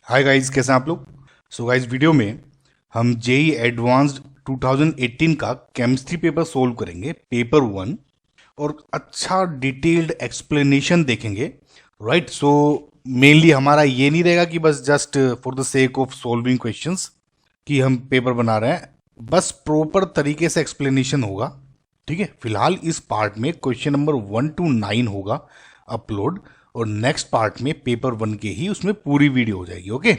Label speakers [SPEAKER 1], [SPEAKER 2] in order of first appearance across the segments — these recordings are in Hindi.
[SPEAKER 1] हाय गाइस, कैसे हैं आप लोग। सो गाइस, वीडियो में हम जेई एडवांस्ड 2018 का केमिस्ट्री पेपर सोल्व करेंगे, पेपर 1, और अच्छा डिटेल्ड एक्सप्लेनेशन देखेंगे। राइट। सो मेनली हमारा ये नहीं रहेगा कि बस just for the sake of solving questions कि हम पेपर बना रहे हैं, बस प्रॉपर तरीके से एक्सप्लेनेशन होगा। ठीक है। फिलहाल इस पार्ट में क्वेश्चन नंबर 1 to 9 होगा अपलोड, और नेक्स्ट पार्ट में पेपर 1 के ही उसमें पूरी वीडियो हो जाएगी। ओके।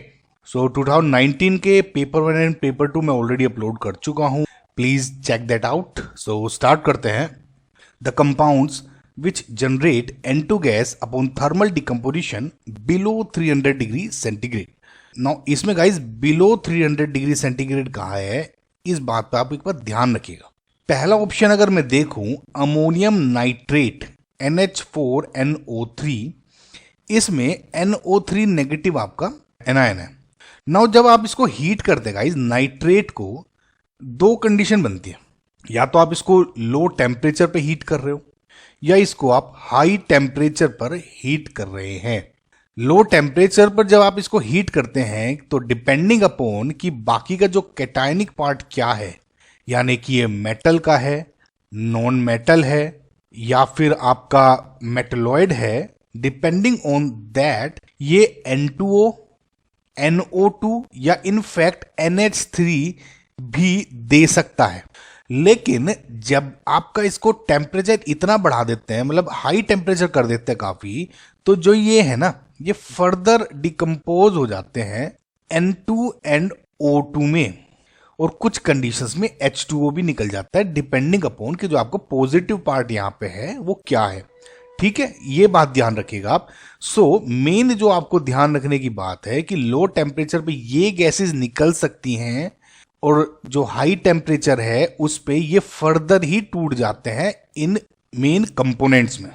[SPEAKER 1] सो 2019 के पेपर 1 एंड पेपर 2 मैं ऑलरेडी अपलोड कर चुका हूं, please check that out. So start करते हैं। The compounds which generate N2 gas upon thermal decomposition below 300 degree centigrade. Now इसमें गाइस बिलो 300 डिग्री सेंटीग्रेड कहा है, इस बात पे आप एक बार ध्यान रखिएगा। पहला ऑप्शन अगर मैं देखूं, अमोनियम नाइट्रेट NH4NO3, इसमें NO3 नेगेटिव आपका एनायन है। नाउ जब आप इसको हीट करते गाइस, नाइट्रेट को, दो कंडीशन बनती है। या तो आप इसको लो टेम्परेचर पे हीट कर रहे हो, या इसको आप हाई टेम्परेचर पर हीट कर रहे हैं। लो टेम्परेचर पर जब आप इसको हीट करते हैं तो डिपेंडिंग अपॉन कि बाकी का जो कैटायनिक पार्ट क्या है, यानी कि ये मेटल का है, नॉन मेटल है, या फिर आपका मेटलॉइड है, डिपेंडिंग ऑन दैट ये N2O, NO2 या इनफैक्ट NH3 भी दे सकता है। लेकिन जब आपका इसको टेम्परेचर इतना बढ़ा देते हैं, मतलब हाई टेम्परेचर कर देते हैं काफी, तो जो ये है ना, ये फर्दर डिकम्पोज हो जाते हैं N2 एंड O2 में, और कुछ कंडीशंस में H2O भी निकल जाता है, डिपेंडिंग अपॉन कि जो आपको पॉजिटिव पार्ट यहां पे है वो क्या है। ठीक है, ये बात ध्यान रखिएगा आप। सो मेन जो आपको ध्यान रखने की बात है कि लो टेम्परेचर पे ये गैसेस निकल सकती हैं, और जो हाई टेम्परेचर है उस पे ये फर्दर ही टूट जाते हैं इन मेन कंपोनेंट्स में।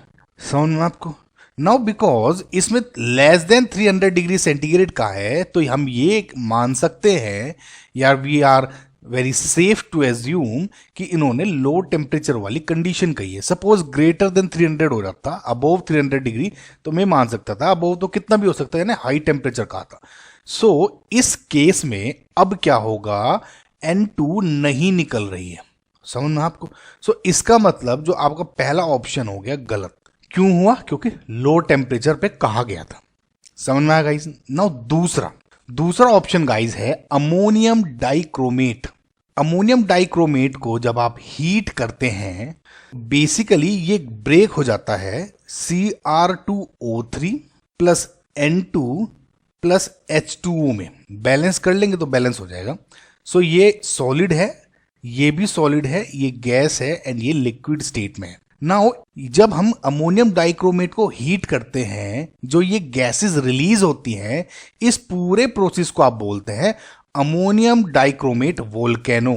[SPEAKER 1] समझ में आपको। नाउ बिकॉज इसमें लेस देन 300 डिग्री सेंटीग्रेड का है, तो हम ये मान सकते हैं, यार we are very safe to assume कि इन्होंने लो टेम्परेचर वाली कंडीशन कही है। सपोज ग्रेटर देन 300 हो जाता, अबोव 300 डिग्री, तो मैं मान सकता था। अबोव तो कितना भी हो सकता है ना, हाई टेम्परेचर कहा था। सो इस केस में अब क्या होगा, N2 नहीं निकल रही है। समझ में आपको। सो इसका मतलब जो आपका पहला ऑप्शन हो गया गलत। क्यों हुआ? क्योंकि लो टेम्परेचर पे कहा गया था। समझ में आया गाइस। नाउ दूसरा ऑप्शन गाइस है अमोनियम डाइक्रोमेट। अमोनियम डाइक्रोमेट को जब आप हीट करते हैं, बेसिकली ये ब्रेक हो जाता है Cr2O3 plus N2 plus H2O में। बैलेंस कर लेंगे तो बैलेंस हो जाएगा। सो ये सॉलिड है, ये भी सॉलिड है, ये गैस है, एंड ये लिक्विड स्टेट में है। नाउ जब हम अमोनियम डाइक्रोमेट को हीट करते हैं, जो ये गैसेस रिलीज होती हैं, इस पूरे प्रोसेस को आप बोलते हैं अमोनियम डाइक्रोमेट वोल्केनो।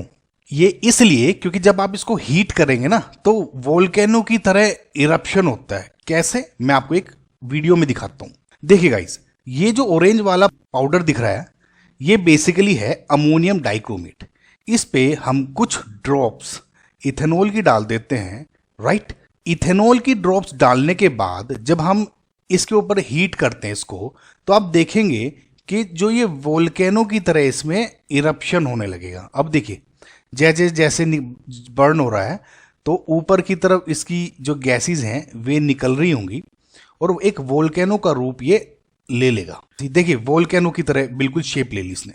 [SPEAKER 1] ये इसलिए क्योंकि जब आप इसको हीट करेंगे ना, तो वोल्केनो की तरह इरप्शन होता है। कैसे, मैं आपको एक वीडियो में दिखाता हूं। देखिए गाइस, ये जो ऑरेंज वाला पाउडर दिख रहा है, ये बेसिकली है अमोनियम डाइक्रोमेट। इस पे हम कुछ ड्रॉप्स इथेनॉल की डाल देते हैं। राइट। इथेनॉल की ड्रॉप्स डालने के बाद जब हम इसके ऊपर हीट करते हैं इसको, तो आप देखेंगे कि जो ये वोल्केनो की तरह इसमें इरप्शन होने लगेगा। अब देखिए, जैसे जैसे बर्न हो रहा है, तो ऊपर की तरफ इसकी जो गैसेस हैं वे निकल रही होंगी, और एक वोल्केनो का रूप ये ले लेगा। देखिए, वोल्केनो की तरह बिल्कुल शेप ले ली इसने।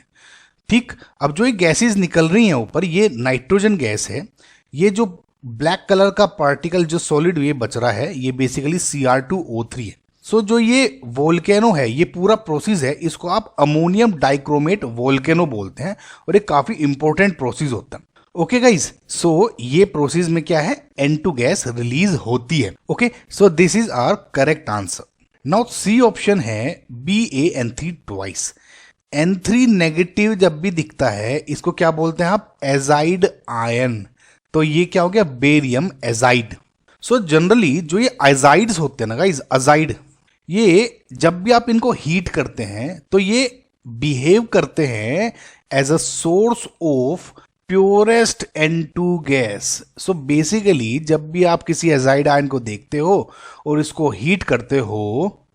[SPEAKER 1] ठीक। अब जो ये गैसेस निकल रही हैं ऊपर, ये नाइट्रोजन गैस है। ये जो ब्लैक कलर का पार्टिकल जो सॉलिड ये बच रहा है, ये बेसिकली Cr2O3 है। सो जो ये वोल्केनो है, ये पूरा प्रोसेस है, इसको आप अमोनियम डाइक्रोमेट वोल्केनो बोलते हैं, और ये काफी इंपॉर्टेंट प्रोसेस होता है। ओके गाइज, सो ये प्रोसेस में क्या है, N2 गैस रिलीज होती है। Okay, so this is our correct answer. Now C option है BaN3 ट्वाइस। N3 नेगेटिव जब भी दिखता है, इसको क्या बोलते हैं आप, एजाइड आयन। तो ये क्या हो गया, बेरियम एजाइड। सो जनरली जो ये एजाइड्स होते हैं ना गाइस, अजाइड, ये जब भी आप इनको हीट करते हैं तो ये बिहेव करते हैं as a source of purest N2 gas. So basically जब भी आप किसी एजाइड आयन को देखते हो और इसको हीट करते हो,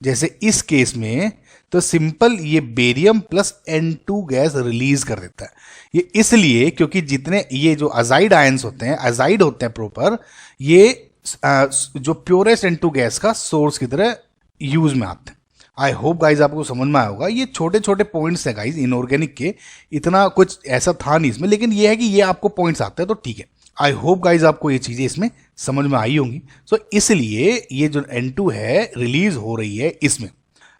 [SPEAKER 1] जैसे इस केस में, तो सिंपल ये barium plus N2 gas release कर देता है। ये इसलिए क्योंकि जितने ये जो अजाइड आयंस होते हैं, अजाइड होते हैं प्रॉपर, ये जो प्योरेस्ट N2 गैस का सोर्स की तरह यूज में आते हैं। आई होप गाइज आपको समझ में आया होगा। ये छोटे छोटे पॉइंट्स हैं गाइज इनऑर्गेनिक के, इतना कुछ ऐसा था नहीं इसमें, लेकिन ये है कि ये आपको पॉइंट्स आते हैं तो ठीक है। आई होप गाइज आपको ये चीजें इसमें समझ में आई होंगी। सो इसलिए ये जो N2 है रिलीज हो रही है इसमें।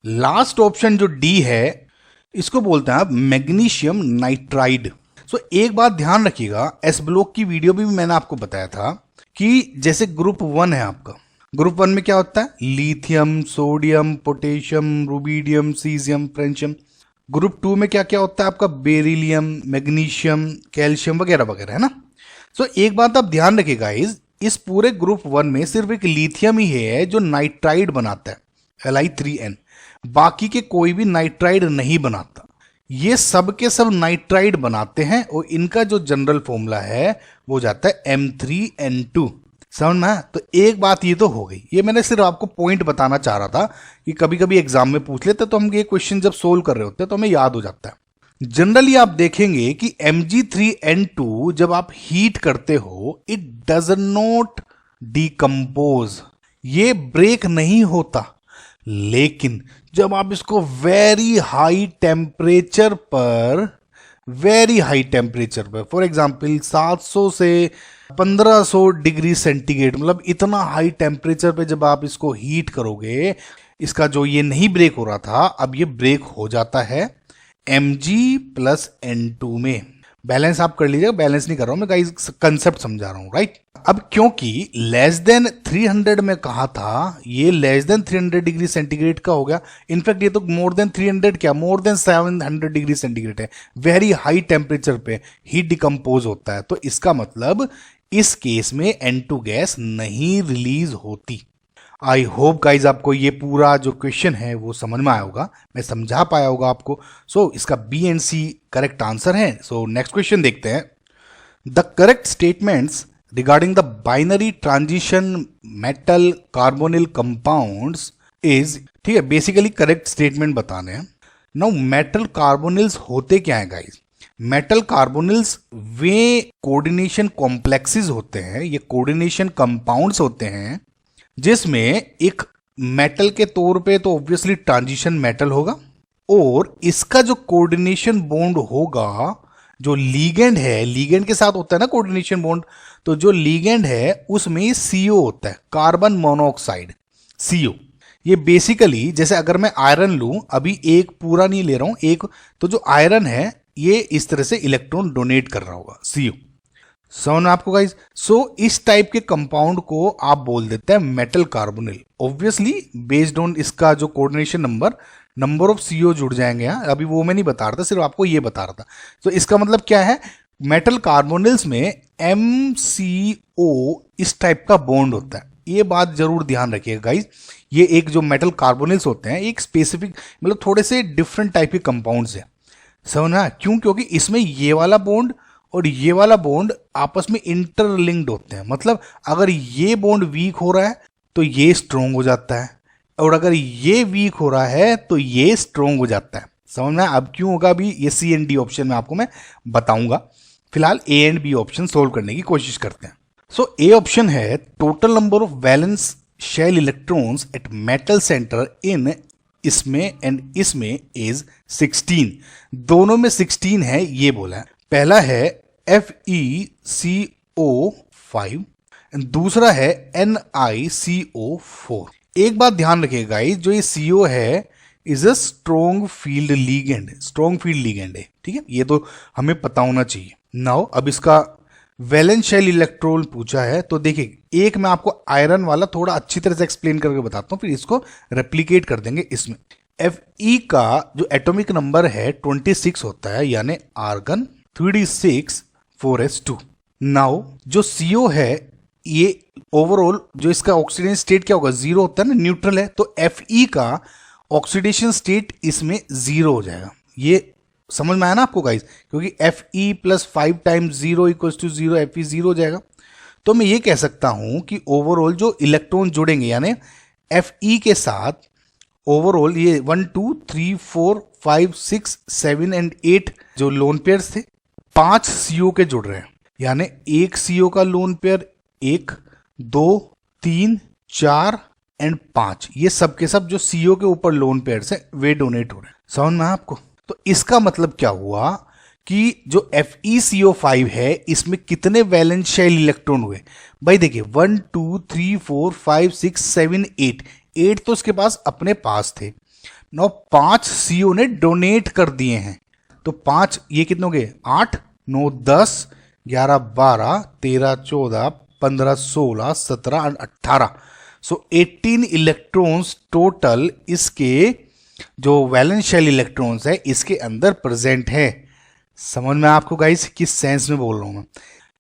[SPEAKER 1] लास्ट ऑप्शन जो डी है इसको बोलते हैं आप मैग्नीशियम नाइट्राइड। सो एक बात ध्यान रखिएगा, एस ब्लॉक की वीडियो भी मैंने आपको बताया था कि जैसे ग्रुप 1 है आपका, ग्रुप 1 में क्या होता है, lithium, sodium, potassium, rubidium, caesium, francium. Group 2 में क्या क्या होता है आपका, बेरिलियम, मैग्नीशियम, कैल्शियम वगैरह वगैरह, है ना। सो एक बात आप ध्यान रखिएगा, इस पूरे ग्रुप 1 में सिर्फ एक लिथियम ही है जो नाइट्राइड बनाता है, Li3n। बाकी के कोई भी नाइट्राइड नहीं बनाता। ये सब के सब नाइट्राइड बनाते हैं और इनका जो जनरल फॉर्मूला है वो जाता है M3N2। समझ में? तो एक बात ये तो हो गई। ये मैंने सिर्फ आपको पॉइंट बताना चाह रहा था कि कभी कभी एग्जाम में पूछ लेते तो हम ये क्वेश्चन जब सोल्व कर रहे होते हैं तो हमें याद हो जाता है। जनरली आप देखेंगे कि Mg3N2 जब आप हीट करते हो, इट डज नॉट डिकम्पोज, ये ब्रेक नहीं होता। लेकिन जब आप इसको वेरी हाई टेम्परेचर पर, फॉर एग्जाम्पल 700 से 1500 डिग्री सेंटीग्रेड, मतलब इतना हाई टेम्परेचर पे जब आप इसको हीट करोगे, इसका जो ये नहीं ब्रेक हो रहा था अब ये ब्रेक हो जाता है Mg+N2 में। बैलेंस आप कर लीजिएगा, बैलेंस नहीं कर रहा हूं मैं गाइस, कंसेप्ट समझा रहा हूं, राइट। अब क्योंकि लेस देन 300 में कहा था, ये लेस देन 300 डिग्री सेंटीग्रेड का हो गया। इनफैक्ट ये तो मोर देन 300 क्या, मोर देन 700 डिग्री सेंटीग्रेड है। वेरी हाई टेम्परेचर पे हीट डिकम्पोज होता है। तो इसका मतलब इस केस में N2 गैस नहीं रिलीज होती। आई होप गाइज आपको ये पूरा जो क्वेश्चन है वो समझ में आया होगा, मैं समझा पाया होगा आपको। सो इसका B and C correct answer है। सो नेक्स्ट क्वेश्चन देखते हैं। The correct statements regarding the binary transition metal carbonyl compounds is, ठीक है, बेसिकली करेक्ट स्टेटमेंट बताने हैं। नाउ मेटल कार्बोनिल्स होते क्या है गाइज? मेटल कार्बोनिल्स वे कोऑर्डिनेशन कॉम्प्लेक्सेस होते हैं, ये कोऑर्डिनेशन कंपाउंड्स होते हैं जिसमें एक मेटल के तौर पे तो ऑब्वियसली ट्रांजिशन मेटल होगा, और इसका जो कोऑर्डिनेशन बॉन्ड होगा, जो लीगेंड है, लीगेंड के साथ होता है ना कोऑर्डिनेशन बॉन्ड, तो जो लीगेंड है उसमें CO होता है, कार्बन मोनोऑक्साइड, CO। ये बेसिकली जैसे अगर मैं आयरन लूं, अभी एक पूरा नहीं ले रहा हूं, एक तो जो आयरन है ये इस तरह से इलेक्ट्रॉन डोनेट कर रहा होगा, CO। समझ में आपको गाइज? सो इस टाइप के कंपाउंड को आप बोल देते हैं metal carbonyl. Obviously based on इसका जो कोऑर्डिनेशन नंबर ऑफ CO जुड़ जाएंगे। यहाँ अभी वो मैं नहीं बता रहा था, सिर्फ आपको ये बता रहा था। तो इसका मतलब क्या है, मेटल कार्बोनिल्स में MCO इस टाइप का बॉन्ड होता है। ये बात जरूर ध्यान रखिएगा गाइज। ये एक जो मेटल कार्बोनिल्स होते हैं एक स्पेसिफिक, मतलब थोड़े से डिफरेंट टाइप के कंपाउंड्स हैं। समझना क्यों? क्योंकि इसमें ये वाला बॉन्ड और ये वाला बॉन्ड आपस में इंटरलिंक्ड होते हैं। मतलब अगर ये बॉन्ड वीक हो रहा है तो ये स्ट्रोंग हो जाता है, और अगर ये वीक हो रहा है तो ये स्ट्रोंग हो जाता है। समझना अब क्यों होगा, अभी ये C एंड D ऑप्शन में आपको मैं बताऊंगा। फिलहाल A and B option solve करने की कोशिश करते हैं। सो A ऑप्शन है total number of valence shell electrons at metal centre in, इसमें एंड इसमें इज 16। दोनों में 16 है ये बोला है। पहला है FeCO5, दूसरा है NiCO4। एक बात ध्यान रखिएगा गाइस, जो ये CO है is a strong field ligand, strong field ligand है, ठीक है, ये तो हमें पता होना चाहिए। नाउ अब इसका वैलेंस शेल इलेक्ट्रॉन पूछा है, तो देखिए एक मैं आपको आयरन वाला थोड़ा अच्छी तरह से एक्सप्लेन करके बताता हूं, फिर इसको रेप्लिकेट कर देंगे इसमें। Fe का जो एटॉमिक नंबर है 26 होता है, यानी आर्गन 3d6 4s2। नाउ जो CO है ये ओवरऑल जो इसका ऑक्सीडेशन स्टेट क्या होगा, 0 होता है ना, न्यूट्रल है। तो Fe का ऑक्सीडेशन स्टेट इसमें 0 हो जाएगा। ये समझ में आया ना आपको गाइस, क्योंकि Fe + 5 × 0 = 0, Fe 0 हो जाएगा। तो मैं ये कह सकता हूं कि ओवरऑल जो इलेक्ट्रॉन जुड़ेंगे, यानी Fe के साथ ओवरऑल ये 1 2 3 4 5 6 7 एंड 8 जो लोन पेयर्स थे 5 सीओ के जुड़ रहे हैं, यानी एक सीओ का लोन पेयर 1 2 3 4 एंड 5, ये सब के सब जो सीओ के ऊपर लोन पेयर्स है वे डोनेट हो रहे हैं। समझ में आपको? तो इसका मतलब क्या हुआ कि जो FeCO5 है इसमें कितने वैलेंस शेल इलेक्ट्रॉन हुए भाई? देखिए 1 2 3 4 5 6 7 8 तो उसके पास अपने पास थे। नौ 5 सीओ ने डोनेट कर दिए हैं, तो 5 ये कितने हो गए? 8 9 10 11 12 13 14 15 16 17 18, सो 18 इलेक्ट्रॉन्स टोटल इसके जो वैलेंस शेल इलेक्ट्रॉन्स है इसके अंदर प्रेजेंट है। समझ में आपको गाइस किस सेंस में बोल रहा हूं मैं?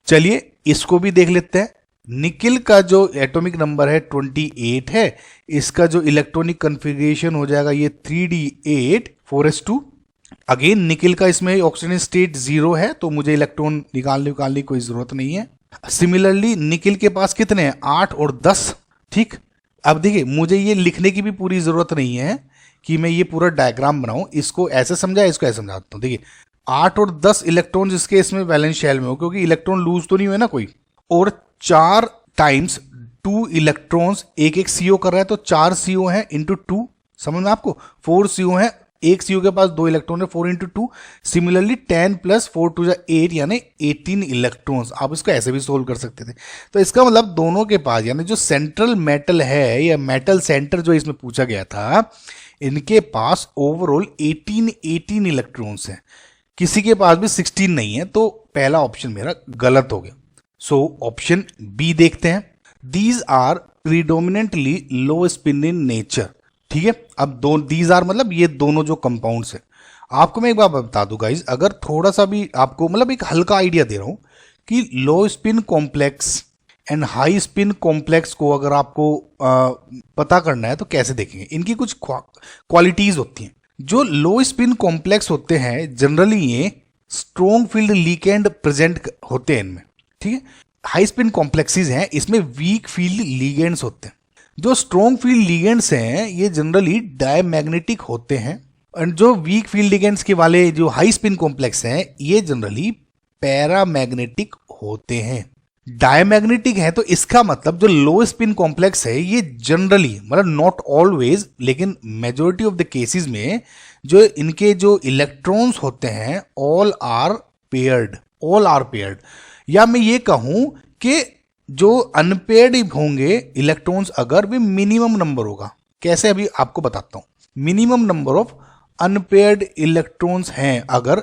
[SPEAKER 1] चलिए इसको भी देख लेते हैं। निकिल का जो एटॉमिक नंबर है 28 है, इसका जो इलेक्ट्रॉनिक कॉन्फ़िगरेशन हो जाएगा ये 3d8 4s2। अगेन निकिल का इसमें ऑक्सीजन स्टेट 0 है, तो मुझे इलेक्ट्रॉन निकालने की कोई जरूरत नहीं है। सिमिलरली निकिल के पास कितने हैं? 8 और 10। ठीक, अब देखिए मुझे ये लिखने की भी पूरी जरूरत नहीं है कि मैं ये पूरा डायग्राम बनाऊं, इसको ऐसे समझा, इसको ऐसे समझाता हूं। देखिए 8 और 10 इलेक्ट्रॉन्स इसके इसमें वैलेंस शेल में हो, क्योंकि इलेक्ट्रॉन लूज तो नहीं हुए ना कोई, और 4 टाइम्स 2 इलेक्ट्रॉन्स एक सीओ कर रहा है, तो 4 सीओ है इंटू 2। समझ में आपको? 4 सीओ है, एक सीओ के पास 2 इलेक्ट्रॉन है, 4 इंटू 2। सिमिलरली 10 प्लस 4 टू 8 यानी 18 इलेक्ट्रॉन्स। आप इसको ऐसे भी सोल्व कर सकते थे। तो इसका मतलब दोनों के पास यानी जो सेंट्रल मेटल है या मेटल सेंटर जो इसमें पूछा गया था, इनके पास ओवरऑल 18 इलेक्ट्रॉन्स हैं। किसी के पास भी 16 नहीं है, तो पहला ऑप्शन मेरा गलत हो गया। सो ऑप्शन बी देखते हैं। These are predominantly low spin in nature. ठीक है, अब दो दीज आर मतलब ये दोनों जो कंपाउंड्स है। आपको मैं एक बात बता दूं गाइज, अगर थोड़ा सा भी आपको मतलब एक हल्का आइडिया दे रहा हूं कि लो spin complex and high spin complex को अगर आपको पता करना है तो कैसे देखेंगे। इनकी कुछ क्वालिटीज होती हैं। जो लो स्पिन कॉम्प्लेक्स होते हैं जनरली ये स्ट्रॉन्ग फील्ड लिगेंड प्रेजेंट होते हैं इनमें। ठीक है, हाई स्पिन कॉम्प्लेक्सेस हैं, इसमें वीक फील्ड लिगेंड्स होते हैं। जो स्ट्रॉन्ग फील्ड लिगेंड्स हैं ये जनरली डायमैग्नेटिक होते हैं, और जो वीक फील्ड लिगेंड्स के वाले जो हाई स्पिन कॉम्प्लेक्स हैं ये जनरली पैरामैग्नेटिक होते हैं। डायमैग्नेटिक है तो इसका मतलब जो लो स्पिन कॉम्प्लेक्स है ये जनरली मतलब नॉट ऑलवेज लेकिन मेजॉरिटी ऑफ द केसेस में जो इनके जो इलेक्ट्रॉन्स होते हैं ऑल आर पेयर्ड। या मैं ये कहूं कि जो अनपेयर्ड होंगे इलेक्ट्रॉन्स अगर वे मिनिमम नंबर होगा। कैसे, अभी आपको बताता हूं। Minimum number of unpaired electrons हैं अगर,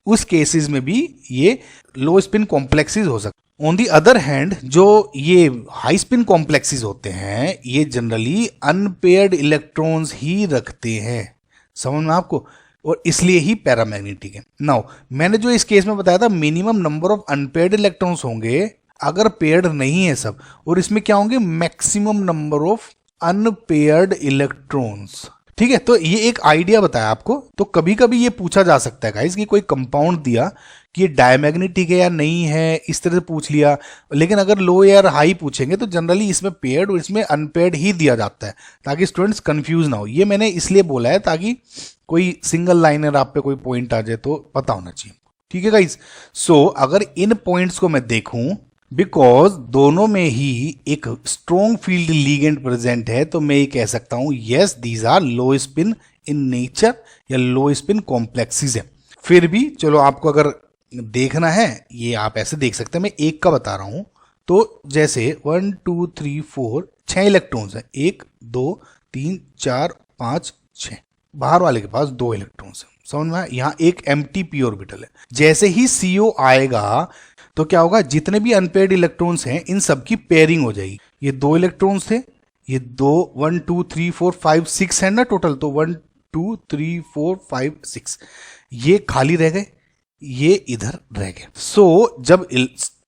[SPEAKER 1] उस केसेस में भी ये लो स्पिन कॉम्प्लेक्सेस हो सकते। ऑन दी अदर हैंड जो ये हाई स्पिन कॉम्प्लेक्सेस होते हैं ये जनरली अनपेयर्ड इलेक्ट्रॉन्स ही रखते हैं। समझ में आपको? और इसलिए ही पैरामैग्नेटिक है। नाउ मैंने जो इस केस में बताया था minimum number of unpaired electrons होंगे अगर पेयर्ड नहीं है सब, और इसमें क्या होंगे? Maximum number of unpaired electrons. ठीक है, तो ये एक आइडिया बताया आपको। तो कभी कभी ये पूछा जा सकता है गाइस कि कोई कंपाउंड दिया कि ये डायमैग्नेटिक है या नहीं है, इस तरह से पूछ लिया। लेकिन अगर लो या हाई पूछेंगे तो जनरली इसमें पेयर्ड और इसमें अनपेयर्ड ही दिया जाता है, ताकि स्टूडेंट्स कंफ्यूज ना हो। ये मैंने इसलिए बोला है ताकि कोई सिंगल लाइनर आप पे कोई पॉइंट आ जाए तो पता होना चाहिए। ठीक है गाइस, सो अगर इन पॉइंट्स को मैं देखूं, बिकॉज दोनों में ही एक स्ट्रॉन्ग फील्ड लिगेंड प्रेजेंट है, तो मैं ये कह सकता हूं yes these are low spin in nature या लो स्पिन कॉम्प्लेक्सेस है। फिर भी चलो आपको अगर देखना है ये आप ऐसे देख सकते हैं। मैं एक का बता रहा हूं, तो जैसे 1 2 3 4 6 इलेक्ट्रॉन्स हैं, 1 2 3 4 5 6। बाहर वाले के पास 2 इलेक्ट्रॉन्स हैं। समझ में? यहाँ एक एम्प्टी पी ऑर्बिटल है। जैसे ही CO आएगा तो क्या होगा? जितने भी अनपेयर्ड इलेक्ट्रॉन्स हैं इन सब की पेयरिंग हो जाएगी। ये 2 इलेक्ट्रॉन्स थे, ये 2 1 2 3 4 5 6 है ना टोटल, तो 1 2 3 4 5 6 ये खाली रह गए, ये इधर रह गए। सो जब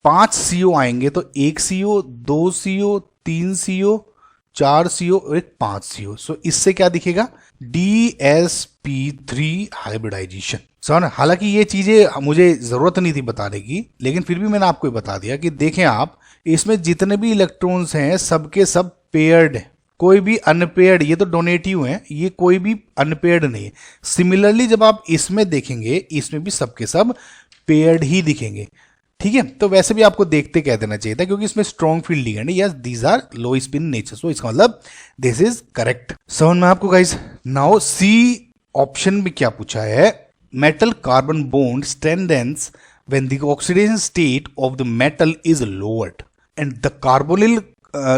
[SPEAKER 1] 5 CO आएंगे तो 1 CO 2 CO 3 CO 4 CO और एक 5 CO। सो इससे क्या दिखेगा? DsP3 hybridisation. समझ? हालांकि ये चीजें मुझे जरूरत नहीं थी बताने की, लेकिन फिर भी मैंने आपको बता दिया कि देखें आप इसमें जितने भी इलेक्ट्रॉन्स हैं सबके सब पेयर्ड है। कोई भी अनपेयर्ड, ये तो डोनेटिव है, ये कोई भी अनपेयर्ड नहीं है। सिमिलरली जब आप इसमें देखेंगे, इसमें भी सबके सब पेयर्ड ही दिखेंगे, ठीक है। तो वैसे भी आपको देखते कह देना चाहिए था, क्योंकि इसमें स्ट्रॉन्ग फील्ड लिगेंड है, yes these are low spin nature, so इसका मतलब दिस इज करेक्ट। समझ में आपको गाइस। नाउ सी ऑप्शन में क्या पूछा है, metal carbon bond strengthens when the oxidation state of the metal is lowered and the carbonyl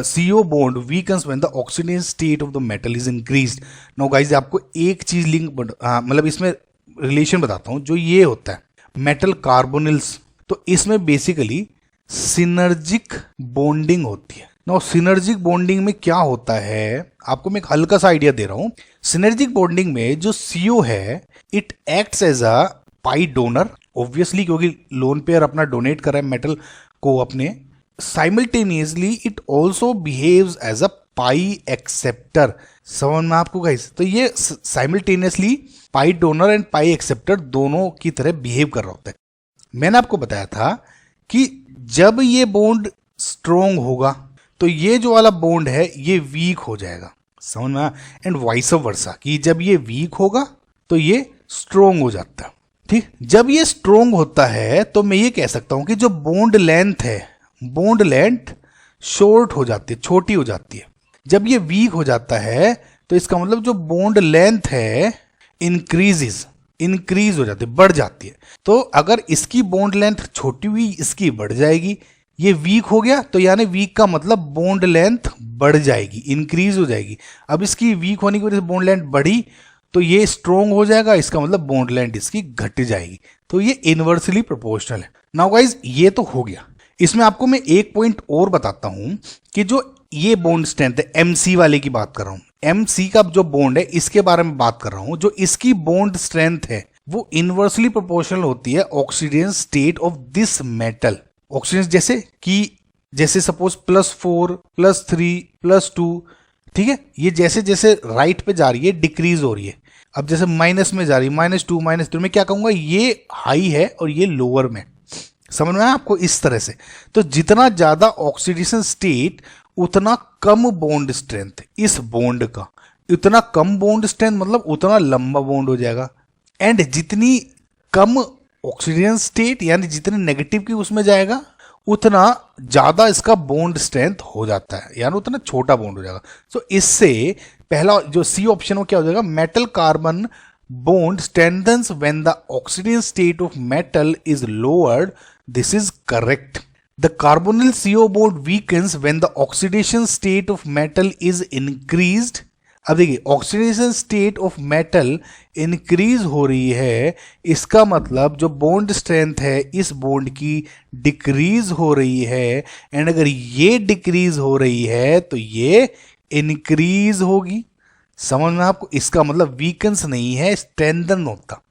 [SPEAKER 1] CO bond weakens when the oxidation state of the metal is increased. Now guys आपको एक चीज लिंक मतलब इसमें रिलेशन बताता हूं, जो ये होता है मेटल कार्बोनिल्स, तो इसमें बेसिकली सिनर्जिक बॉन्डिंग होती है। नाउ सिनर्जिक बॉन्डिंग में क्या होता है, आपको मैं एक हल्का सा आइडिया दे रहा हूं। सिनर्जिक बॉन्डिंग में जो CO है, it acts as a pi donor, obviously क्योंकि लोन पेयर अपना डोनेट कर रहा है मेटल को अपने। Simultaneously it also behaves as a pi acceptor. समझ में आपको गाइस। तो ये simultaneously pi donor and pi acceptor दोनों की तरह बिहेव कर रहा होता है। मैंने आपको बताया था कि जब ये बॉन्ड स्ट्रोंग होगा तो ये जो वाला बॉन्ड है ये वीक हो जाएगा, समझ में। एंड वाइस वर्सा, कि जब ये वीक होगा तो ये स्ट्रोंग हो जाता है, ठीक। जब ये स्ट्रोंग होता है तो मैं ये कह सकता हूं कि जो बॉन्ड लेंथ है, बॉन्ड लेंथ शॉर्ट हो जाती है, छोटी हो जाती है। जब ये वीक हो जाता है तो इसका मतलब जो बॉन्ड लेंथ है इंक्रीज हो जाती है, बढ़ जाती है। तो अगर इसकी बॉन्ड लेंथ छोटी हुई, इसकी बढ़ जाएगी। ये वीक हो गया तो यानी वीक का मतलब बॉन्ड लेंथ बढ़ जाएगी, इंक्रीज हो जाएगी। अब इसकी वीक होने की वजह से बॉन्ड लेंथ बढ़ी तो ये स्ट्रोंग हो जाएगा, इसका मतलब बॉन्ड लेंथ इसकी घट जाएगी। तो ये इनवर्सली प्रोपोर्शनल है। नाउ गाइस ये तो हो गया। इसमें आपको मैं एक पॉइंट और बताता हूं कि जो ये बॉन्ड स्ट्रेंथ है, MC वाले की बात कर रहा हूं, MC का जो बॉन्ड है इसके बारे में बात कर रहा हूं। जो इसकी बॉन्ड स्ट्रेंथ है वो इनवर्सली प्रोपोर्शनल होती है oxidation state of this metal. Oxidation जैसे सपोज +4 +3 +2, ठीक है। ये जैसे जैसे राइट पे जा रही है डिक्रीज हो रही है। अब जैसे माइनस में जा रही है, -2 -3, मैं क्या कहूंगा, ये हाई है और ये लोअर में। समझ में आया आपको, इस तरह से। तो जितना ज्यादा ऑक्सीडेशन स्टेट उतना कम बॉन्ड स्ट्रेंथ इस बॉन्ड का, उतना कम बॉन्ड स्ट्रेंथ मतलब उतना लंबा बॉन्ड हो जाएगा। एंड जितनी कम ऑक्सीडेशन स्टेट यानी जितने नेगेटिव की उसमें जाएगा उतना ज्यादा इसका बॉन्ड स्ट्रेंथ हो जाता है, यानी उतना छोटा बॉन्ड हो जाएगा। सो इससे पहला जो सी ऑप्शन वो क्या हो जाएगा, metal carbon bond strengthens when the oxidation state of metal is lowered. This is correct. The carbonyl CO bond weakens when the oxidation state of metal is increased. अब देखिए oxidation state of metal increase हो रही है, इसका मतलब जो बॉन्ड स्ट्रेंथ है इस बॉन्ड की डिक्रीज हो रही है। एंड अगर ये डिक्रीज हो रही है तो ये इंक्रीज होगी। समझ में आपको, इसका मतलब वीकन्स नहीं है, स्ट्रेंथन होता।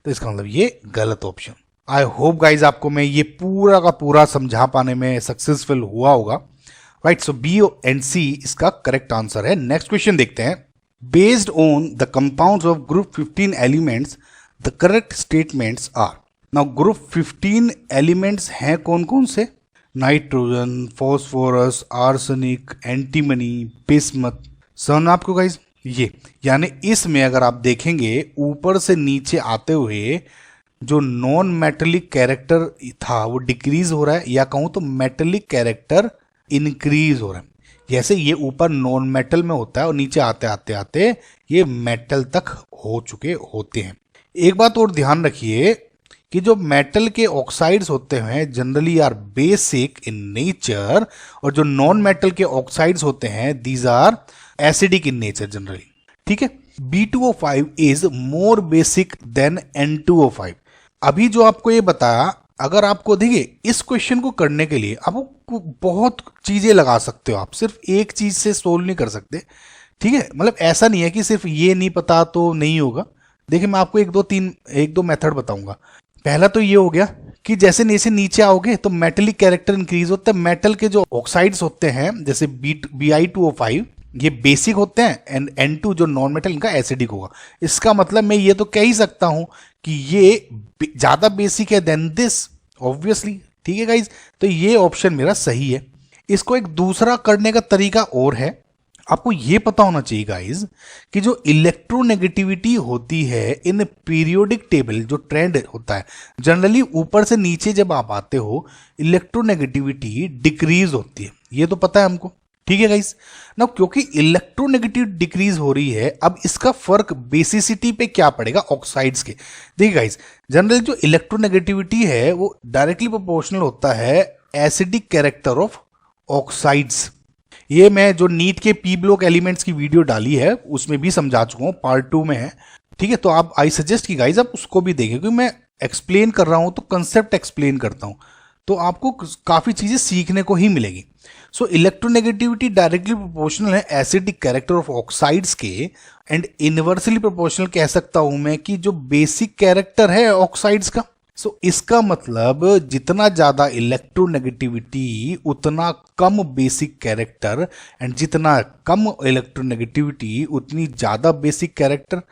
[SPEAKER 1] तो इसका मतलब ये गलत ऑप्शन। आई होप गाइज आपको मैं ये पूरा का पूरा समझा पाने में सक्सेसफुल हुआ होगा, right. So B and C इसका करेक्ट आंसर है। नेक्स्ट क्वेश्चन देखते हैं। Based on the compounds of group 15 elements the correct statements are. Now group 15 elements हैं कौन कौन से, nitrogen, phosphorus, arsenic, antimony, bismuth. समझ आपको गाइज ये, यानी इसमें अगर आप देखेंगे ऊपर से नीचे आते हुए जो नॉन मेटेलिक कैरेक्टर था वो डिक्रीज हो रहा है, या कहूं तो मेटेलिक कैरेक्टर इंक्रीज हो रहा है। जैसे ये ऊपर नॉन मेटल में होता है और नीचे आते आते आते ये मेटल तक हो चुके होते हैं। एक बात और ध्यान रखिए कि जो मेटल के ऑक्साइड्स होते हैं generally are basic in nature, और जो नॉन मेटल के ऑक्साइड्स होते हैं these are acidic in nature generally, ठीक है। B2O5 is more basic then N2O5। अभी जो आपको ये बताया, अगर आपको देखिए इस क्वेश्चन को करने के लिए आपको बहुत चीजें लगा सकते हो, आप सिर्फ एक चीज से सोल्व नहीं कर सकते, ठीक है। मतलब ऐसा नहीं है कि सिर्फ ये नहीं पता तो नहीं होगा। देखिए मैं आपको एक दो मेथड बताऊंगा। पहला तो ये हो गया कि जैसे नीचे आओगे तो मेटेलिक कैरेक्टर इंक्रीज होता है। मेटल के जो ऑक्साइड्स होते हैं जैसे Bi2O5 ये बेसिक होते हैं, एंड N2 जो नॉन मेटल इनका एसिडिक होगा। इसका मतलब मैं ये तो कह ही सकता हूं कि ये ज्यादा बेसिक है देन दिस, ऑब्वियसली, ठीक है गाइज। तो ये ऑप्शन मेरा सही है। इसको एक दूसरा करने का तरीका और है, आपको ये पता होना चाहिए गाइज कि जो इलेक्ट्रोनेगेटिविटी होती है इन पीरियोडिक टेबल, जो ट्रेंड होता है जनरली ऊपर से नीचे जब आप आते हो इलेक्ट्रोनेगेटिविटी डिक्रीज होती है, ये तो पता है हमको, ठीक है गाइज ना। क्योंकि इलेक्ट्रोनेगेटिव डिक्रीज हो रही है, अब इसका फर्क बेसिसिटी पे क्या पड़ेगा ऑक्साइड्स के। देखिए गाइज जनरली जो इलेक्ट्रोनेगेटिविटी है वो डायरेक्टली प्रोपोर्शनल होता है एसिडिक कैरेक्टर ऑफ ऑक्साइड्स। ये मैं जो नीट के पी ब्लॉक एलिमेंट्स की वीडियो डाली है उसमें भी समझा चुका हूं, पार्ट 2 में है, ठीक है। तो आप आई सजेस्ट की गाइज आप उसको भी देखें, क्योंकि मैं एक्सप्लेन कर रहा हूं तो कंसेप्ट एक्सप्लेन करता हूं, तो आपको काफी चीजें सीखने को ही मिलेगी। सो इलेक्ट्रोनेगेटिविटी डायरेक्टली प्रोपोर्शनल है एसिडिक कैरेक्टर ऑफ ऑक्साइड्स के, एंड इनवर्सली प्रोपोर्शनल कह सकता हूं मैं कि जो बेसिक कैरेक्टर है ऑक्साइड्स का। सो इसका मतलब जितना ज्यादा इलेक्ट्रोनेगेटिविटी उतना कम बेसिक कैरेक्टर, एंड जितना कम इलेक्ट्रोनेगेटिविटी उतनी ज्यादा बेसिक कैरेक्टर।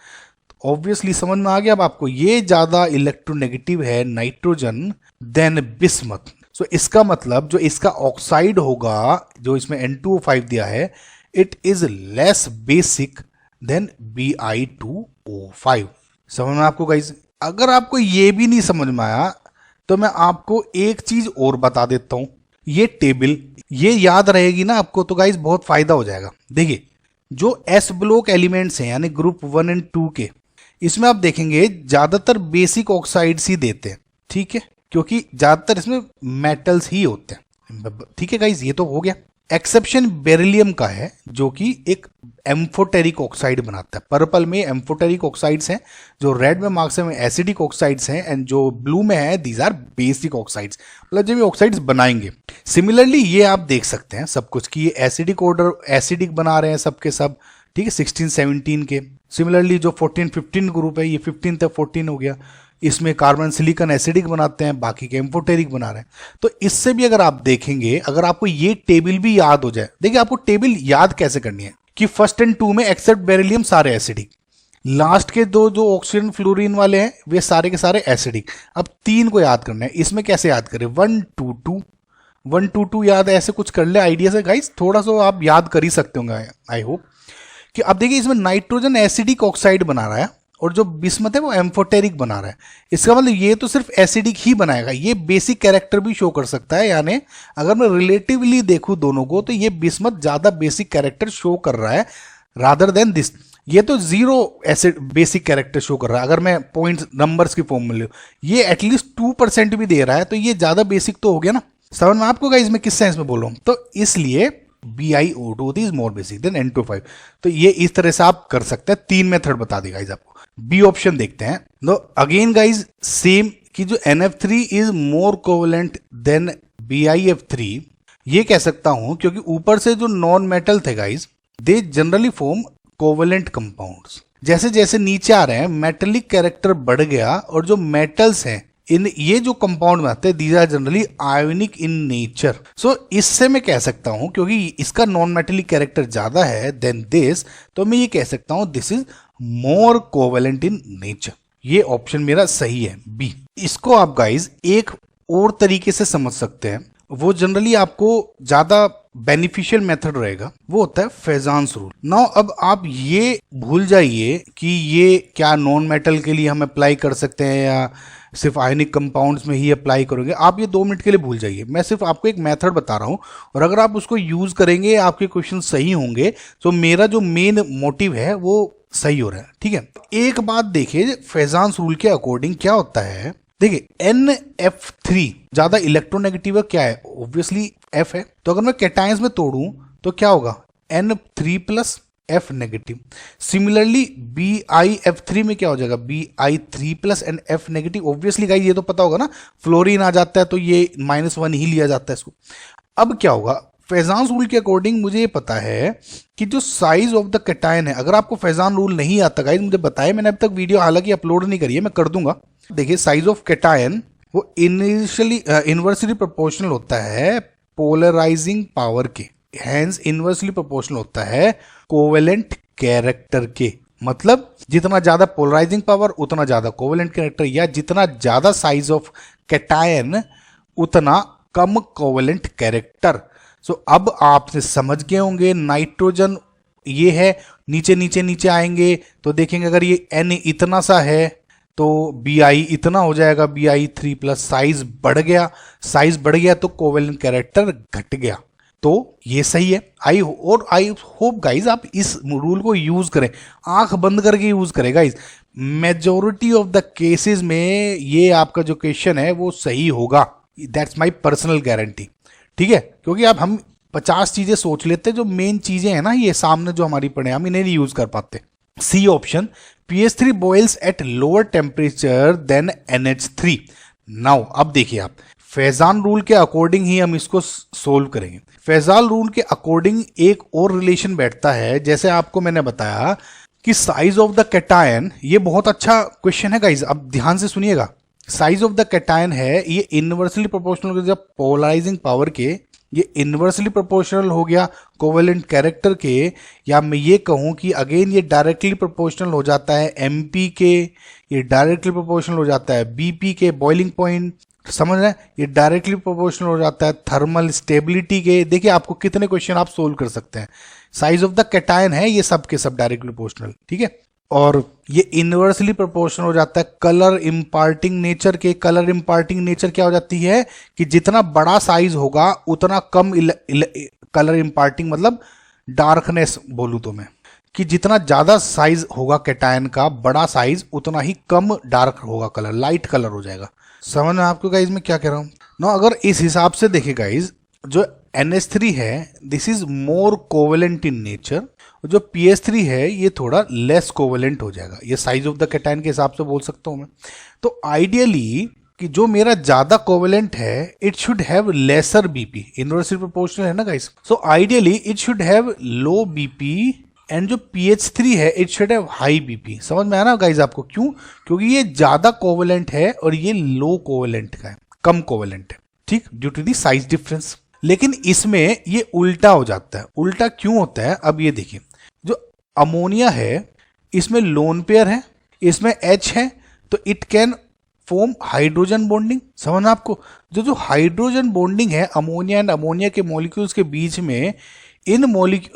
[SPEAKER 1] ऑब्वियसली समझ में आ गया अब आपको, ये ज्यादा इलेक्ट्रोनेगेटिव है नाइट्रोजन देन बिस्मथ। सो इसका मतलब जो इसका ऑक्साइड होगा, जो इसमें N2O5 दिया है, it is less basic than Bi2O5। समझ में आपको गाइज? अगर आपको ये भी नहीं समझ में आया तो मैं आपको एक चीज और बता देता हूं, ये टेबल ये याद रहेगी ना आपको तो गाइज बहुत फायदा हो जाएगा। देखिए जो एस ब्लॉक एलिमेंट्स हैं यानी ग्रुप 1 एंड 2 के, इसमें आप देखेंगे ज्यादातर बेसिक ऑक्साइड्स ही देते हैं, ठीक है, क्योंकि ज्यादातर इसमें मेटल्स ही होते हैं, ठीक है गाइज। ये तो हो गया। एक्सेप्शन बेरिलियम का है जो कि एक एम्फोटेरिक ऑक्साइड बनाता है। पर्पल में एम्फोटेरिक ऑक्साइड्स हैं, जो रेड में मार्क्स में एसिडिक ऑक्साइड्स हैं, एंड जो ब्लू में है दीज आर बेसिक ऑक्साइड्स, मतलब जब ये ऑक्साइड्स बनाएंगे। सिमिलरली ये आप देख सकते हैं सब कुछ कि ये एसिडिक ऑर्डर एसिडिक बना रहे हैं सबके सब, ठीक है, 16-17 के। सिमिलरली जो 14-15 ग्रुप है, ये 15 तक 14 हो गया, इसमें कार्बन सिलिकॉन एसिडिक बनाते हैं, बाकी के एम्फोटेरिक बना रहे हैं। तो इससे भी अगर आप देखेंगे, अगर आपको ये टेबल भी याद हो जाए, देखिए आपको टेबल याद कैसे करनी है कि फर्स्ट एंड 2 में एक्सेप्ट बेरिलियम सारे एसिडिक, लास्ट के दो जो ऑक्सीजन फ्लोरीन वाले हैं वे सारे के सारे एसिडिक। अब 3 को याद करना है, इसमें कैसे याद करें, 1-2-2 याद ऐसे कुछ कर ले आइडिया से गाइस, थोड़ा सा आप याद कर ही सकते होंगे आई होप। कि अब देखिए इसमें नाइट्रोजन एसिडिक ऑक्साइड बना रहा है और जो बिस्मथ है वो एम्फोटेरिक बना रहा है। इसका मतलब ये तो सिर्फ एसिडिक ही बनाएगा, ये बेसिक कैरेक्टर भी शो कर सकता है, यानी अगर मैं रिलेटिवली देखूं दोनों को तो ये बिस्मथ ज्यादा बेसिक कैरेक्टर शो कर रहा है रादर देन दिस। ये तो 0 एसिड बेसिक कैरेक्टर शो कर रहा है, अगर मैं पॉइंट्स नंबर्स की फॉर्म में लूं, ये एटलीस्ट 2% भी दे रहा है, तो ये ज्यादा बेसिक तो हो गया ना। समझ में आपको गाइस मैं किस सेंस में बोल रहा हूं? तो इसलिए BiO2 is more basic then N2O5। तो ये इस तरह से आप कर सकते हैं। 3 मेथड बता दी गाइस आपको। बी ऑप्शन देखते हैं। नो अगेन गाइज सेम कि जो NF3 is more covalent then BiF3, ये कह सकता हूं क्योंकि ऊपर से जो नॉन मेटल थे guys they generally form covalent compounds. जैसे जैसे नीचे आ रहे हैं मेटेलिक कैरेक्टर बढ़ गया और जो मेटल्स हैं इन ये जो कंपाउंड बनाते हैं these are generally ionic in nature. So इससे मैं कह सकता हूं क्योंकि इसका नॉन मेटेलिक कैरेक्टर ज्यादा है देन दिस, तो मैं ये कह सकता हूं this is more covalent in nature. ये ऑप्शन मेरा सही है बी। इसको आप गाइज एक और तरीके से समझ सकते हैं, वो जनरली आपको ज्यादा बेनिफिशियल मेथड रहेगा, वो होता है फेजांस रूल। नाउ अब आप ये भूल जाइए कि ये क्या नॉन मेटल के लिए हम अप्लाई कर सकते हैं या सिर्फ आयनिक कंपाउंड्स में ही अप्लाई करोगे, आप ये 2 मिनट के लिए भूल जाइए। मैं सिर्फ आपको एक मेथड बता रहा हूं और अगर आप उसको यूज करेंगे आपके क्वेश्चन सही होंगे, तो मेरा जो मेन मोटिव है वो सही हो रहा है, ठीक है। एक बात देखिए फेजांस रूल के अकॉर्डिंग क्या होता है, देखिए NF3 ज्यादा इलेक्ट्रोनेगेटिव क्या है, ऑब्वियसली F है, तो अगर मैं कैटायंस में तोड़ूं तो क्या होगा N3 plus F negative. Similarly BiF3 में क्या हो जाएगा Bi3 plus and F negative. Obviously guys ये तो पता होगा ना, फ्लोरीन आ जाता है तो ये -1 ही लिया जाता है इसको। अब क्या होगा, फेजांस रूल के अकॉर्डिंग मुझे ये पता है कि जो साइज ऑफ द कैटायन है, अगर आपको फेजान रूल नहीं आता गाइस मुझे बताए, मैंने अब तक वीडियो हालांकि अपलोड नहीं करी है, मैं कर दूंगा। देखिए साइज ऑफ कैटायन वो इनिशियली इनवर्सली प्रोपोर्शनल होता है पोलराइजिंग पावर के, हेंस इनवर्सली प्रोपोर्शनल होता है कोवेलेंट कैरेक्टर के। मतलब जितना ज्यादा पोलराइजिंग पावर उतना ज्यादा कोवेलेंट कैरेक्टर, या जितना ज्यादा साइज ऑफ कैटायन उतना कम कोवेलेंट कैरेक्टर। सो अब आपसे समझ गए होंगे नाइट्रोजन ये है, नीचे नीचे नीचे आएंगे तो देखेंगे अगर ये n इतना सा है तो bi इतना हो जाएगा, bi3 प्लस साइज बढ़ गया तो कोवेलेंट कैरेक्टर घट गया। तो ये सही है। आई होप गाइज आप इस रूल को यूज करें, आंख बंद करके यूज करें guys. Majority of the cases में ये आपका जो क्वेश्चन है वो सही होगा, दैट्स माय पर्सनल गारंटी। ठीक है, क्योंकि अब हम 50 चीजें सोच लेते हैं, जो मेन चीजें हैं ना ये सामने जो हमारी पड़े हम इन्हें नहीं यूज कर पाते। C option, PH3 boils at lower temperature than NH3। Now अब देखिए आप, फैजान रूल के अकॉर्डिंग ही हम इसको सोल्व करेंगे। फैजान रूल के अकॉर्डिंग एक और रिलेशन बैठता है, जैसे आपको मैंने बताया कि साइज ऑफ द कैटायन, ये बहुत अच्छा क्वेश्चन है गाइज, अब ध्यान से सुनिएगा। साइज ऑफ द कैटायन है ये इनवर्सली प्रोपोर्शनल, जब पोलराइजिंग पावर के ये इनवर्सली प्रोपोर्शनल हो गया कोवेलेंट कैरेक्टर के, या मैं ये कहूं कि अगेन ये डायरेक्टली प्रोपोर्शनल हो जाता है MP के, ये डायरेक्टली प्रोपोर्शनल हो जाता है BP के बॉइलिंग पॉइंट, समझ रहे हैं, ये डायरेक्टली प्रोपोर्शनल हो जाता है थर्मल स्टेबिलिटी के। देखिए आपको कितने क्वेश्चन आप सोल्व कर सकते हैं। साइज ऑफ द कैटायन है ये सब के सब डायरेक्टली प्रोपोर्शनल, ठीक है। और ये इनवर्सली प्रोपोर्शनल हो जाता है कलर इंपार्टिंग नेचर के। कलर इंपार्टिंग नेचर क्या हो जाती है कि जितना बड़ा साइज होगा उतना कम कलर इंपार्टिंग, मतलब डार्कनेस बोलूं तो मैं, कि जितना ज्यादा साइज होगा कैटायन का, बड़ा साइज, उतना ही कम डार्क होगा कलर, लाइट कलर हो जाएगा। समझ में आपको गाइज मैं क्या कह रहा हूं ना। अगर इस हिसाब से देखें गाइज, जो NH3 है this is more covalent in nature, जो PH3 है ये थोड़ा लेस कोवेलेंट हो जाएगा। ये साइज ऑफ द कैटायन के हिसाब से बोल सकता हूं मैं। तो आइडियली कि जो मेरा ज्यादा कोवेलेंट है it should have laser BP, inversely proportional है ना guys, so ideally it should have low BP, and जो PH3 है it should have high BP। समझ में आया ना गाइस आपको? क्यों? क्योंकि ये ज्यादा कोवेलेंट है और ये लो कोवेलेंट का है, कम कोवेलेंट है, ठीक, due to the size difference. लेकिन इसमें ये उल्टा हो जाता है। उल्टा क्यों होता है? अब ये देखिए, जो अमोनिया है इसमें लोन पेयर है, इसमें H है, तो it can form hydrogen bonding. समझना आपको? जो हाइड्रोजन बॉन्डिंग है अमोनिया एंड अमोनिया के मॉलिक्यूल्स के बीच में, इन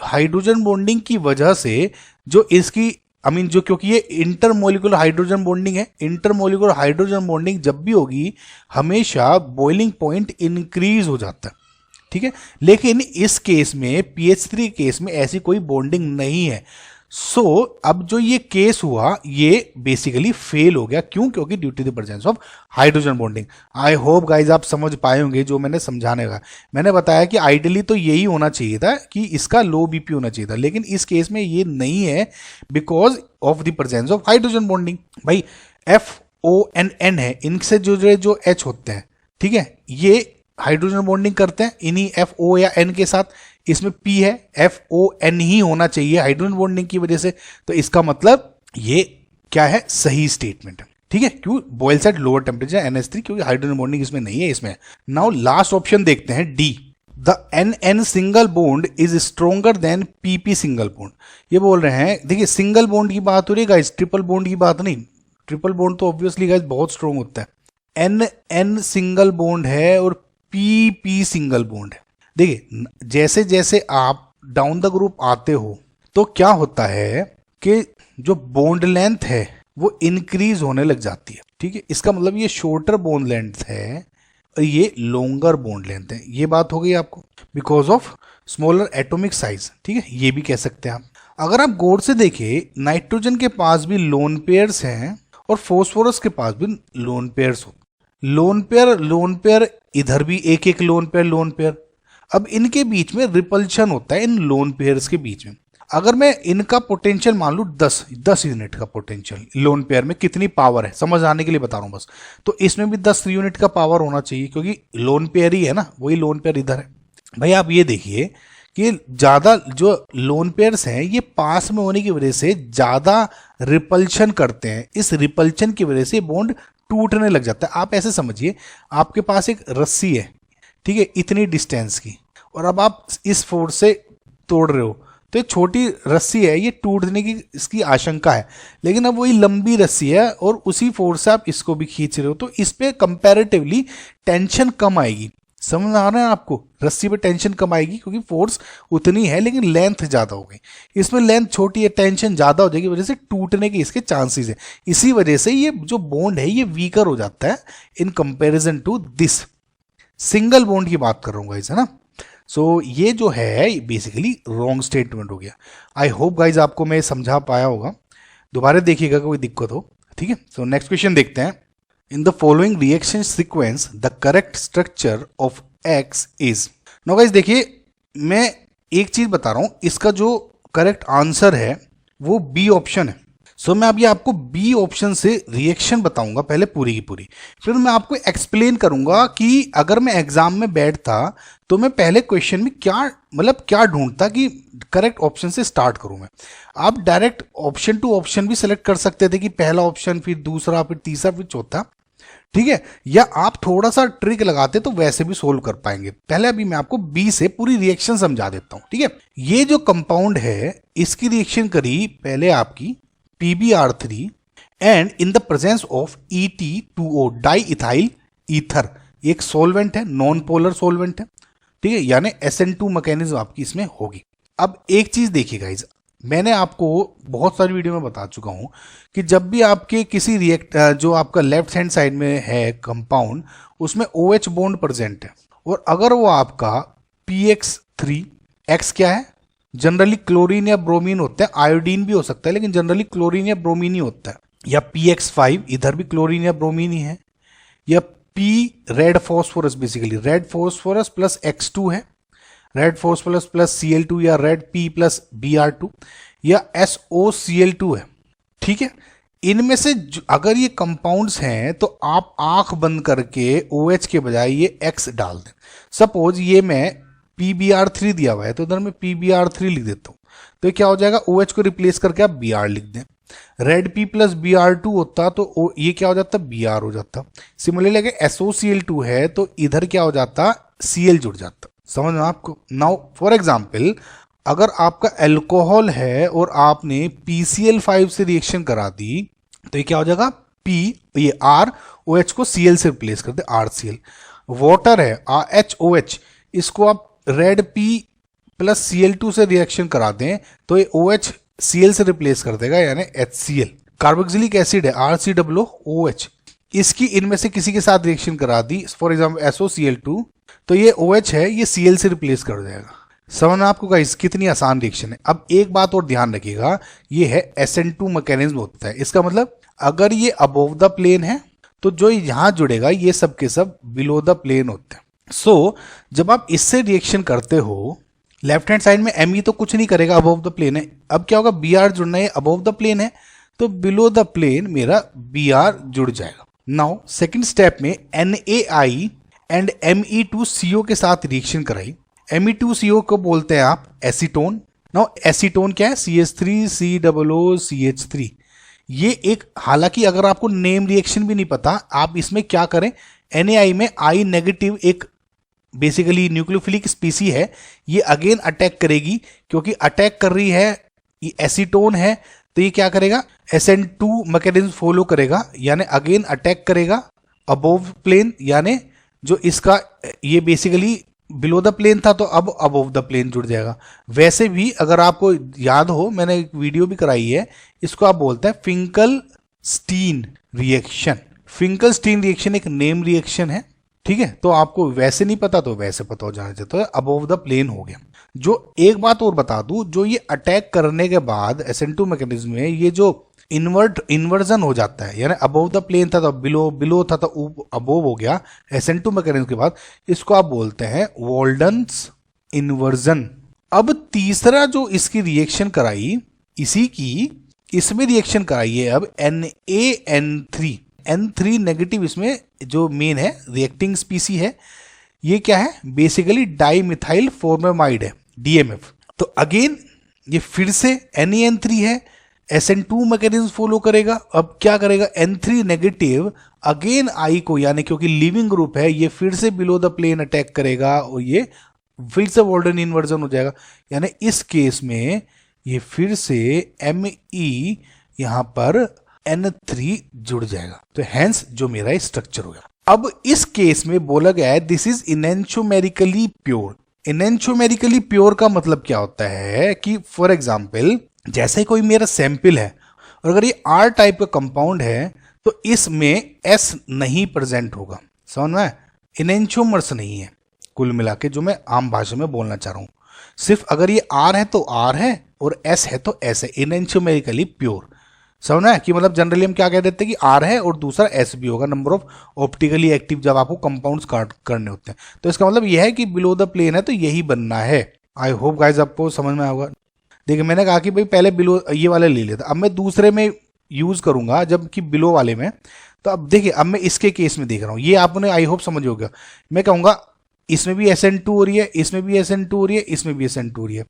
[SPEAKER 1] हाइड्रोजन बॉन्डिंग की वजह से जो इसकी जो क्योंकि ये इंटरमोलिकुलर हाइड्रोजन बॉन्डिंग है, इंटरमोलिकुलर हाइड्रोजन बॉन्डिंग जब भी होगी हमेशा बॉइलिंग पॉइंट इंक्रीज हो जाता है, ठीक है। लेकिन इस केस में PH3 केस में ऐसी कोई बॉन्डिंग नहीं है। सो अब जो ये केस हुआ ये बेसिकली फेल हो गया। क्यों? क्योंकि due to the presence of hydrogen bonding. I hope guys आप समझ पाए होंगे जो मैंने समझाने का। मैंने बताया कि आइडियली तो यही होना चाहिए था कि इसका लो BP होना चाहिए था, लेकिन इस केस में ये नहीं है because of the presence of hydrogen bonding. भाई FO and N है, इनसे जो H होते हैं, ठीक है, ये हाइड्रोजन बॉन्डिंग करते हैं इन्हीं FO या N के साथ। इसमें P है, FON ही होना चाहिए हाइड्रोजन बॉन्डिंग की वजह से। तो इसका मतलब ये क्या है? सही स्टेटमेंट है, ठीक है। क्यों? Boils at lower temperature NH3, क्योंकि हाइड्रोजन बॉन्डिंग इसमें नहीं है, इसमें। नाउ लास्ट ऑप्शन देखते हैं D, the NN single bond is stronger then PP single bond. ये बोल रहे हैं, देखिए सिंगल बॉन्ड की बात हो रही है गाइस, ट्रिपल बॉन्ड की बात नहीं। ट्रिपल बॉन्ड तो ऑब्वियसली गाइस बहुत स्ट्रोंग होता है। NN सिंगल बॉन्ड है और PP सिंगल बॉन्ड है। देखिए जैसे जैसे आप डाउन द ग्रुप आते हो तो क्या होता है कि जो बॉन्ड लेंथ है वो इंक्रीज होने लग जाती है, ठीक है। इसका मतलब ये शॉर्टर बॉन्ड लेंथ है और ये लॉन्गर बॉन्ड लेंथ है। ये बात हो गई आपको because of smaller atomic size, ठीक है, ये भी कह सकते हैं आप। अगर आप गौर से देखें, नाइट्रोजन के पास भी लोन पेयर्स हैं और फोस्फोरस के पास भी लोन पेयर्स हो। लोन पेयर इधर भी एक एक लोन पेयर। अब इनके बीच में रिपल्शन होता है, इन लोन पेयर्स के बीच में। अगर मैं इनका पोटेंशियल मान लूं 10 यूनिट का पोटेंशियल, लोन पेयर में कितनी पावर है समझ आने के लिए बता रहा हूं बस, तो इसमें भी 10 यूनिट का पावर होना चाहिए क्योंकि लोन पेयर ही है ना, वही लोन पेयर इधर है। भाई आप ये देखिए कि ज्यादा जो लोन पेयर्स हैं ये पास में होने की वजह से ज्यादा रिपल्शन करते हैं। इस रिपल्शन की वजह से बॉन्ड टूटने लग जाता है। आप ऐसे समझिए, आपके पास एक रस्सी है, ठीक है, इतनी डिस्टेंस की, और अब आप इस फोर्स से तोड़ रहे हो तो ये छोटी रस्सी है, ये टूटने की इसकी आशंका है। लेकिन अब वही लंबी रस्सी है और उसी फोर्स से आप इसको भी खींच रहे हो तो इस पे कंपैरेटिवली टेंशन कम आएगी। समझ आ रहा है आपको? रस्सी पे टेंशन कम आएगी क्योंकि फोर्स उतनी है लेकिन लेंथ ज्यादा हो गई। इसमें लेंथ छोटी है, टेंशन ज्यादा हो जाएगी, वजह से टूटने के इसके चांसेस है। इसी वजह से ये जो बॉन्ड है ये वीकर हो जाता है in comparison to this. Single bond की बात कर रहा हूँ गाइज, है ना। सो ये जो है बेसिकली रॉन्ग स्टेटमेंट हो गया। आई होप गाइज आपको मैं समझा पाया होगा, दोबारा देखिएगा कोई दिक्कत हो, ठीक है। सो नेक्स्ट क्वेश्चन देखते हैं। In the following reaction sequence, the correct structure of X is। Now guys देखिए, मैं एक चीज बता रहा हूं, इसका जो करेक्ट आंसर है वो बी ऑप्शन है। सो मैं अभी आपको बी ऑप्शन से रिएक्शन बताऊंगा पहले पूरी की पूरी, फिर मैं आपको एक्सप्लेन करूंगा कि अगर मैं एग्जाम में बैठता तो मैं पहले क्वेश्चन में क्या मतलब क्या ढूंढता कि करेक्ट ऑप्शन से स्टार्ट करूं मैं। आप डायरेक्ट ऑप्शन टू ऑप्शन भी सेलेक्ट कर सकते थे कि पहला ऑप्शन फिर दूसरा फिर तीसरा फिर चौथा, ठीक है, या आप थोड़ा सा ट्रिक लगाते तो वैसे भी सोल्व कर पाएंगे। पहले अभी मैं आपको बी से पूरी रिएक्शन समझा देता हूं, ठीक है। ये जो कंपाउंड है इसकी रिएक्शन करी पहले आपकी PbR3 and in the presence of ET2O di ethyl ether, एक सोलवेंट है, नॉन पोलर सोलवेंट है, ठीक है, यानी SN2 मैकेनिज्म आपकी इसमें होगी। अब एक चीज देखिए गाइस, मैंने आपको बहुत सारी वीडियो में बता चुका हूं कि जब भी आपके किसी रिएक्ट जो आपका लेफ्ट हैंड साइड में है कंपाउंड उसमें OH बॉन्ड प्रेजेंट है और अगर वो आपका PX3, X क्या है, जनरली क्लोरीन या ब्रोमीन होता है, आयोडीन भी हो सकता है लेकिन जनरली क्लोरीन या ब्रोमीन ही होता है, या PX5 इधर भी क्लोरीन या ब्रोमीन ही है, या P red phosphorus, basically red phosphorus plus X2 है, रेड फॉस्फोरस प्लस Cl2 या रेड P प्लस Br2, या SOCl2 है, ठीक है। इनमें से अगर ये कंपाउंड्स हैं तो आप आंख बंद करके OH के बजाय ये X डाल दें। सपोज ये मैं PbR3 दिया हुआ है तो इधर मैं PbR3 लिख देता हूं, तो क्या हो जाएगा, OH को रिप्लेस करके आप Br लिख दें। रेड P प्लस Br2 होता तो ये क्या हो जाता, Br हो जाता। सिमिलरली अगर SOCl2 है तो इधर क्या हो जाता, Cl जुड़ जाता। समझ में आपको? नाउ फॉर एग्जाम्पल अगर आपका अल्कोहल है और आपने PCl5 से रिएक्शन करा दी तो ये क्या हो जाएगा, P ये R, OH को Cl से रिप्लेस कर दे, RCl। वाटर है HOH, इसको आप रेड P प्लस Cl2 से रिएक्शन करा दें तो ये OH Cl से रिप्लेस कर देगा यानी HCl। कार्बोक्सिलिक एसिड है RCOOH, इसकी इनमें से किसी के साथ रिएक्शन करा दी, फॉर एग्जाम्पल SOCl2, तो ये OH है ये Cl से रिप्लेस कर देगा। समझ आपको गाइस कितनी आसान रिएक्शन है। अब एक बात और ध्यान रखिएगा, ये है SN2 मैकेनिज्म होता है, इसका मतलब अगर ये अबोव द प्लेन है तो जो यहां जुड़ेगा ये सब के सब बिलो द प्लेन होते हैं। सो जब आप इससे रिएक्शन करते हो लेफ्ट हैंड साइड में Me तो कुछ नहीं करेगा, अबोव द प्लेन है। अब क्या होगा, Br जुड़ना है, अबोव द प्लेन है तो बिलो द प्लेन मेरा Br जुड़ जाएगा। नाउ सेकंड स्टेप में NaI एंड Me2CO के साथ रिएक्शन कराई। Me2CO को बोलते हैं आप एसीटोन। नाउ एसीटोन क्या है, CH3COOCH3। ये एक, हालांकि अगर आपको नेम रिएक्शन भी नहीं पता, आप इसमें क्या करें, NaI में I नेगेटिव एक बेसिकली न्यूक्लियोफिलिक स्पीसी है, ये अगेन अटैक करेगी क्योंकि अटैक कर रही है, ये एसीटोन है तो ये क्या करेगा, SN2 मैकेनिज्म फॉलो करेगा यानी अगेन अटैक करेगा अबोव प्लेन, यानी जो इसका ये बेसिकली बिलो द प्लेन था तो अब अबोव द प्लेन जुड़ जाएगा। वैसे भी अगर आपको याद हो, मैंने एक वीडियो भी कराई है, इसको आप बोलते हैं फिंकल-स्टीन रिएक्शन। फिंकल-स्टीन रिएक्शन एक नेम रिएक्शन है, ठीक है, तो आपको वैसे नहीं पता तो वैसे पता हो जाना चाहिए, तो अबोव द प्लेन हो गया। जो एक बात और बता दूं, जो ये अटैक करने के बाद SN2 मैकेनिज्म में ये जो इन्वर्जन हो जाता है, यानी अबोव द प्लेन था तो बिलो था तो अबोव हो गया SN2 मैकेनिज्म के बाद, इसको आप बोलते हैं वॉल्डन्स इन्वर्जन। अब तीसरा जो इसकी रिएक्शन कराई, इसी की इसमें रिएक्शन कराई है अब N नेगेटिव, इसमें जो मेन है रिएक्टिंग स्पीसी है, ये क्या है, बेसिकली डाइमिथाइल फॉर्मेमाइड है, DMF। तो अगेन ये फिर से NaN3 है, SN2 मैकेनिज्म फॉलो करेगा। अब क्या करेगा, N3 नेगेटिव अगेन I को, यानी क्योंकि लिविंग ग्रुप है, ये फिर से बिलो द प्लेन अटैक करेगा और ये फिर से वॉल्डन इन्वर्जन हो जाएगा, यानी इस केस में ये फिर से Me यहां पर N3 जुड़ जाएगा। तो हैंस जो मेरा स्ट्रक्चर हो गया। अब इस केस में बोला गया है दिस इज इनेंशोमेरिकली प्योर। इनेंशोमेरिकली प्योर का मतलब क्या होता है कि फॉर एग्जाम्पल जैसे कोई मेरा सैंपल है और अगर ये R टाइप का कंपाउंड है तो इसमें S नहीं प्रेजेंट होगा। समझ में? इनेंशोमर्स नहीं है कुल मिला के, जो मैं आम भाषा में बोलना चाह रहा हूं। सिर्फ अगर ये R है तो R है और S है तो S है, इनेंशोमेरिकली प्योर। समझना है कि मतलब जनरली हम क्या कह देते हैं कि R है और दूसरा S भी होगा, नंबर ऑफ ऑप्टिकली एक्टिव जब आपको कंपाउंड्स करने होते हैं। तो इसका मतलब यह है कि बिलो द प्लेन है तो यही बनना है। आई होप गाइज आपको समझ में आएगा। देखिए मैंने कहा कि भाई पहले बिलो ये वाले ले लेता, अब मैं दूसरे में यूज करूंगा जबकि बिलो वाले में। तो अब देखिए अब मैं इसके केस में देख रहा हूं, ये आपने आई होप समझ हो गया। मैं कहूंगा इसमें भी SN2 हो रही है, इसमें भी SN2 हो रही है, इसमें भी SN2 हो रही है।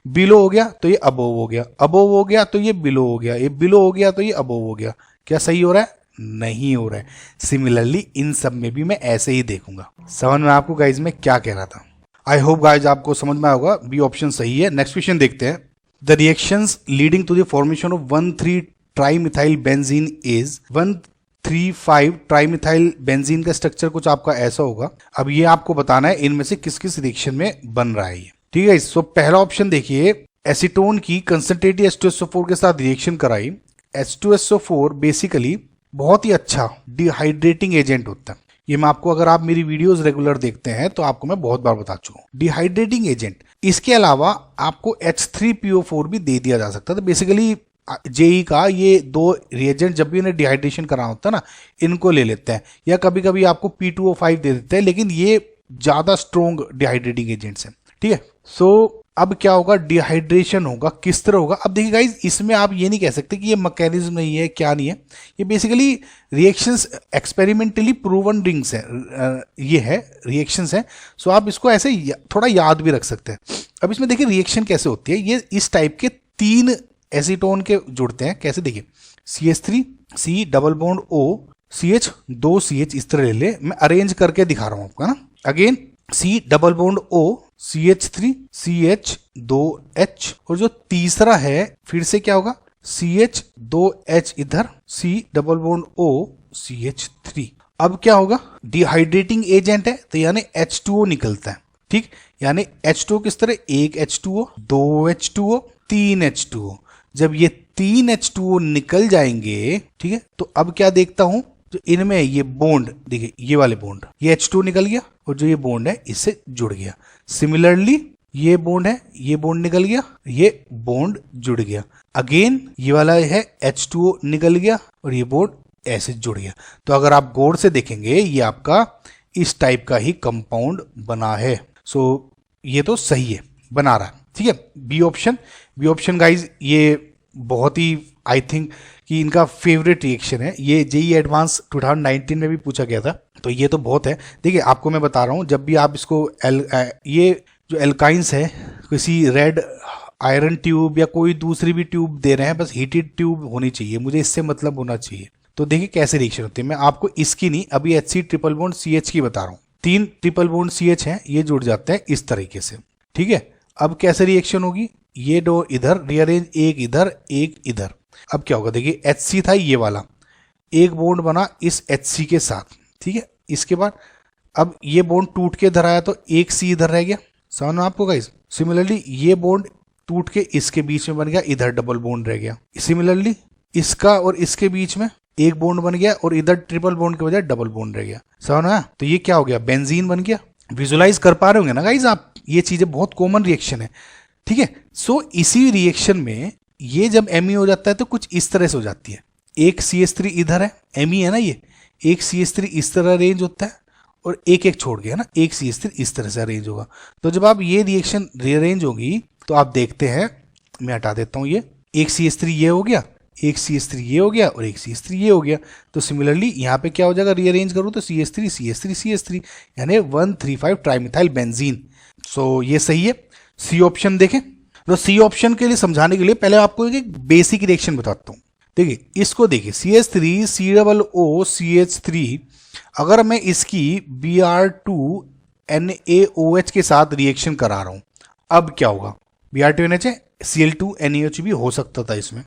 [SPEAKER 1] बिलो हो गया तो ये अबोव हो गया, अबोव हो गया तो ये बिलो हो गया, ये बिलो हो गया तो ये अबोव हो गया। क्या सही हो रहा है? नहीं हो रहा है। सिमिलरली इन सब में भी मैं ऐसे ही देखूंगा। समझ में आपको गाइज में क्या कह रहा था? आई होप गाइज आपको समझ में होगा, बी ऑप्शन सही है। नेक्स्ट क्वेश्चन देखते हैं। The reactions leading to the formation of 1,3 trimethyl benzene is 1,3,5 trimethyl benzene का स्ट्रक्चर कुछ आपका ऐसा होगा। अब ये आपको बताना है इनमें से किस किस रिएक्शन में बन रहा है ये। ठीक है, सो पहला ऑप्शन देखिए, एसीटोन की कंसंट्रेटेड H2SO4 के साथ रिएक्शन कराई। H2SO4 बेसिकली बहुत ही अच्छा डिहाइड्रेटिंग एजेंट होता है। ये मैं आपको, अगर आप मेरी वीडियोस रेगुलर देखते हैं तो आपको मैं बहुत बार बता चुका हूँ, डिहाइड्रेटिंग एजेंट। इसके अलावा आपको H3PO4 भी दे दिया जा सकता है। तो बेसिकली जेई का ये दो रिएजेंट जब भी इन्हें डिहाइड्रेशन कराना होता है ना, इनको ले लेते हैं, या कभी कभी आपको P2O5 दे देते हैं, लेकिन ये ज्यादा स्ट्रॉन्ग डिहाइड्रेटिंग एजेंट्स हैं। ठीक है, सो अब क्या होगा, डिहाइड्रेशन होगा। किस तरह होगा? अब देखिए गाइज, इसमें आप ये नहीं कह सकते कि ये मैकेनिज्म नहीं है, क्या नहीं है। ये basically reactions experimentally proven rings है, ये है रिएक्शंस है। सो आप इसको ऐसे थोड़ा याद भी रख सकते हैं। अब इसमें देखिए रिएक्शन कैसे होती है। ये इस टाइप के 3 एसीटोन के जुड़ते हैं। कैसे? देखिए CH3 C double bond O CH 2 CH, इस तरह ले ले, मैं अरेंज करके दिखा रहा हूं आपको ना। Again C double bond O CH3 CH 2H, और जो तीसरा है फिर से क्या होगा, CH 2H इधर, C double bond O CH3। अब क्या होगा, डिहाइड्रेटिंग एजेंट है तो यानी H2O निकलता है। ठीक, यानी H2O किस तरह, एक H2O, 2 H2O, 3 H2O। जब ये 3 H2O निकल जाएंगे, ठीक है, तो अब क्या देखता हूं, जो इनमें ये बॉन्ड देखिए, ये वाले बॉन्ड, ये H2O निकल गया और जो ये बॉन्ड है इससे जुड़ गया। सिमिलरली ये बॉन्ड है, ये बॉन्ड निकल गया, ये बॉन्ड जुड़ गया। अगेन ये वाला है H2O निकल गया और ये बॉन्ड ऐसे जुड़ गया। तो अगर आप गौर से देखेंगे ये आपका इस टाइप का ही कंपाउंड बना है। सो ये तो सही है, बना रहा है। ठीक है, बी ऑप्शन गाइज ये बहुत ही, आई थिंक कि इनका फेवरेट रिएक्शन है। ये जेई एडवांस 2019 में भी पूछा गया था, तो ये तो बहुत है। देखिए आपको मैं बता रहा हूँ, जब भी आप इसको ये जो एल्काइंस है, किसी रेड आयरन ट्यूब या कोई दूसरी भी ट्यूब दे रहे हैं, बस हीटेड ट्यूब होनी चाहिए, मुझे इससे मतलब होना चाहिए। तो देखिए कैसे रिएक्शन होती है। मैं आपको इसकी नहीं, अभी HC ट्रिपल बॉन्ड CH की बता रहा हूँ। 3 ट्रिपल बॉन्ड CH हैं, ये जुड़ जाते हैं इस तरीके से। ठीक है, अब कैसे रिएक्शन होगी, ये दो इधर रीअरेंज, एक इधर एक इधर। अब क्या होगा, देखिए HC था ये वाला, एक बॉन्ड बना इस HC के साथ। ठीक है, इसके बाद अब ये बॉन्ड टूट के इधर आया तो एक C इधर रह गया। समझ में आपको गाइस? सिमिलरली ये बॉन्ड टूट के इसके बीच में बन गया, इधर डबल बॉन्ड रह गया। सिमिलरली इसका और इसके बीच में एक बॉन्ड बन गया और इधर ट्रिपल बॉन्ड के बजाय डबल बॉन्ड रह गया। समझ में? तो ये क्या हो गया, बेंजीन बन गया। विजुलाइज कर पा रहे होंगे ना गाइस आप, ये चीजें बहुत कॉमन रिएक्शन है। ठीक है, सो इसी रिएक्शन में ये जब Me हो जाता है तो कुछ इस तरह से हो जाती है। एक CH3 इधर है, Me है ना, ये एक CH3 इस तरह अरेंज होता है और एक एक छोड़ गया ना, एक CH3 इस तरह से अरेंज होगा। तो जब आप ये रिएक्शन रीअरेंज होगी तो आप देखते हैं, मैं हटा देता हूं, ये एक CH3 ये हो गया, एक CH3 ये हो गया और एक CH3 ये हो गया। तो सिमिलरली यहाँ पे क्या हो जाएगा, रीअरेंज करूँ तो CH3 CH3 CH3 यानी 1,3,5 ट्राइमिथाइल बेंजीन। सो ये सही है। सी ऑप्शन देखें, तो सी ऑप्शन के लिए समझाने के लिए पहले आपको एक बेसिक रिएक्शन बताता हूँ। देखिए इसको देखिए, CH3 COO CH3, अगर मैं इसकी Br2 NaOH के साथ रिएक्शन करा रहा हूं, अब क्या होगा, Br2 NH Cl2 NaOH भी हो सकता था इसमें।